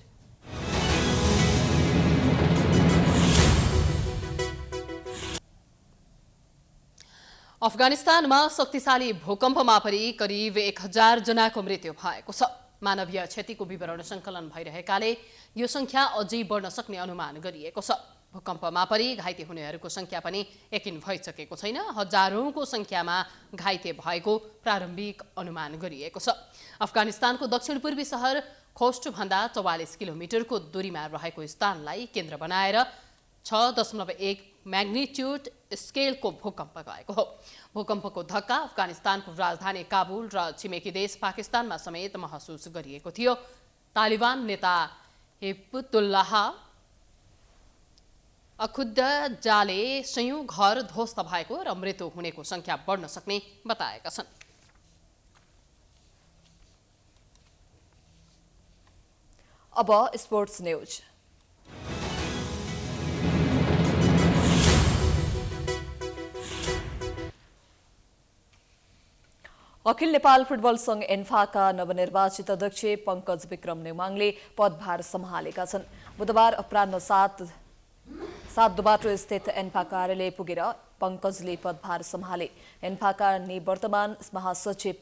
Speaker 2: अफगानिस्तानमा शक्तिशाली भूकम्पमा परि करिब 1000 जनाको मृत्यु भएको छ। मानवीय क्षतिको विवरण सङ्कलन भइरहेकाले यो संख्या अझै बढ्न सक्ने अनुमान गरिएको छ। भूकम्पमा परि घाइते हुनेहरूको संख्या पनि यकिन भइसकेको छैन। हजारौंको संख्यामा घाइते भएको प्रारम्भिक अनुमान गरिएको छ। अफगानिस्तानको दक्षिण पूर्वी सहर खोस्टभन्दा 44 किलोमिटरको दूरीमा रहेको स्थानलाई केन्द्र बनाएर 6.1 म्याग्निट्युड स्केलको भूकम्प गएको हो। भूकम्पको धक्का अफगानिस्तानको राजधानी काबुल र छिमेकी देश पाकिस्तानमा समेत महसुस गरिएको थियो। तालिबान नेता हिब्बुल्लाह अखुद्जाले सयौं घर ध्वस्त भएको र मृत्यु हुनेको संख्या बढ्न सक्ने बताएका छन्।
Speaker 3: अब स्पोर्ट्स न्यूज। अखिल नेपाल फुटबल संघ एन्फाका नवनिर्वाचित अध्यक्ष पंकज विक्रम नेमाङले पदभार सम्हालेका छन्। बुधबार अपराह्न 7 दुबाटो स्थित एन्फा कार्यालय पुगेर पंकजले पदभार सम्हाले। एन्फाका निवर्तमान महासचिव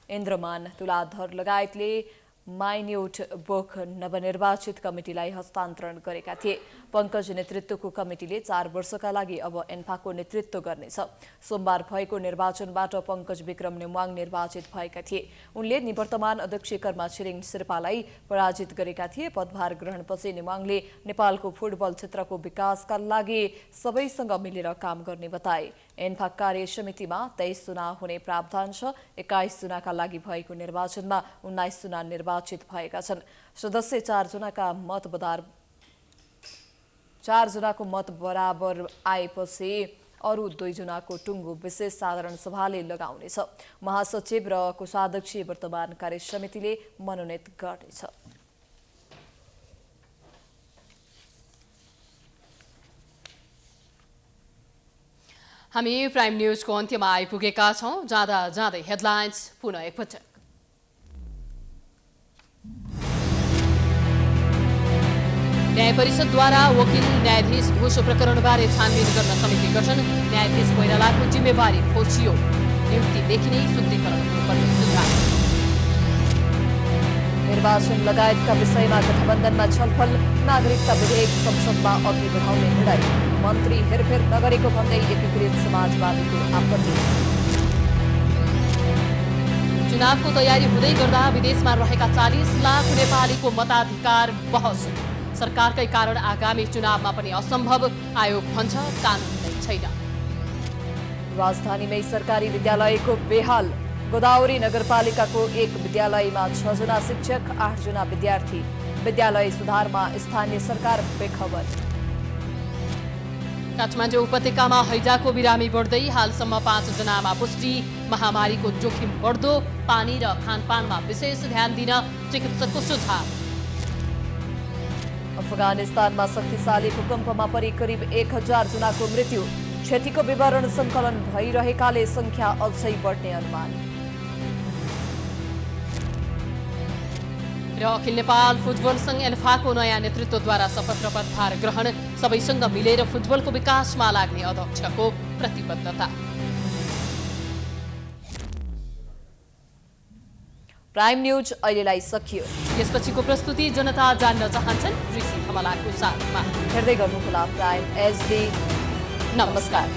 Speaker 3: इन्द्रमान तुलाधर लगायतले माइन्युट बोक नवनिर्वाचित कमिटीलाई हस्तान्तरण गरेका थिए। पंकज नेतृत्वको कमिटीले 4 वर्षका लागि अब एन्फाको नेतृत्व गर्नेछ। सोमबार भएको निर्वाचनबाट पंकज विक्रम नेमाङ निर्वाचित भएका थिए। उनले निवर्तमान अध्यक्ष कर्मा छिरिङ शेर्पालाई पराजित गरेका थिए। पदभार ग्रहणपछि नेमाङले नेपालको फुटबल क्षेत्रको विकासका लागि सबैसँग मिलेर काम गर्ने बताए। एन्फा कार्य समितिमा 23 चुनाव हुने प्रावधान छ। 21 चुनावका लागि भएको निर्वाचनमा 19 चुनाव निर्वाचित भएका छन्। सदस्य 4 जनाको मत बराबर आएपछि अरू 2 जनाको टुङ्गो विशेष साधारण सभाले लगाउनेछ। महासचिव र कोषाध्यक्ष वर्तमान कार्य समितिले मनोनित गर्नेछ।
Speaker 2: हामी प्राइम न्यूजको अन्त्यमा आइपुगेका छौं। जाँदा जाँदै हेडलाइन्स पुनः एकपटक। न्याय परिषदद्वारा वकिल न्यायाधीश घुस प्रकरणबारे छानबिन गर्न समिति गठन। न्यायाधीश कोइरालाको जिम्मेवारी खोजियो। नियुक्तिदेखि नै शुद्धिकरण हुनुपर्ने सुझाव।
Speaker 3: निर्वाचन लगायतका विषयमा गठबन्धनमा छलफल। नागरिकता विधेयक संसदमा अघि बढाउने निर्णय। मन्त्री हेरफेर नगरेको भन्दै एकीकृत समाजवादीको आपत्ति।
Speaker 2: चुनावको तयारी हुँदै गर्दा विदेशमा रहेका 40 लाख नेपालीको मताधिकार बहस। सरकारकै कारण आगामी चुनावमा पनि असम्भव, आयोग भन्छ कानुन नै छैन।
Speaker 3: राजधानीमै सरकारी विद्यालयको बेहाल। गोदावरी नगरपालिकाको एक विद्यालयमा 6 जना शिक्षक 8 जना विद्यार्थी। विद्यालय सुधारमा स्थानीय सरकार बेखबर।
Speaker 2: काठमाडौँ उपत्यकामा हैजाको बिरामी बढ्दै हालसम्म 5 जनामा पुष्टि। महामारीको जोखिम बढ्दो, पानी र खानपानमा विशेष ध्यान दिन चिकित्सकको सुझाव।
Speaker 3: अफगानिस्तानमा शक्तिशाली भूकम्पमा परि करिब 1000 जनाको मृत्यु। क्षतिको विवरण सङ्कलन भइरहेकाले संख्या अझै बढ्ने अनुमान।
Speaker 2: र अखिल नेपाल फुटबल संघ एन्फाको नयाँ नेतृत्वद्वारा शपथ र पदभार ग्रहण। सबैसँग मिलेर फुटबलको विकासमा लाग्ने अध्यक्षको प्रतिबद्धता।
Speaker 3: प्राइम न्यूज अहिलेलाई सकियो।
Speaker 2: यसपछिको प्रस्तुति जनता जान्न चाहन्छन् ऋषि धमलाको साथमा।
Speaker 3: हेर्दै गर्नुहोला प्राइम एचडी।
Speaker 2: नमस्कार।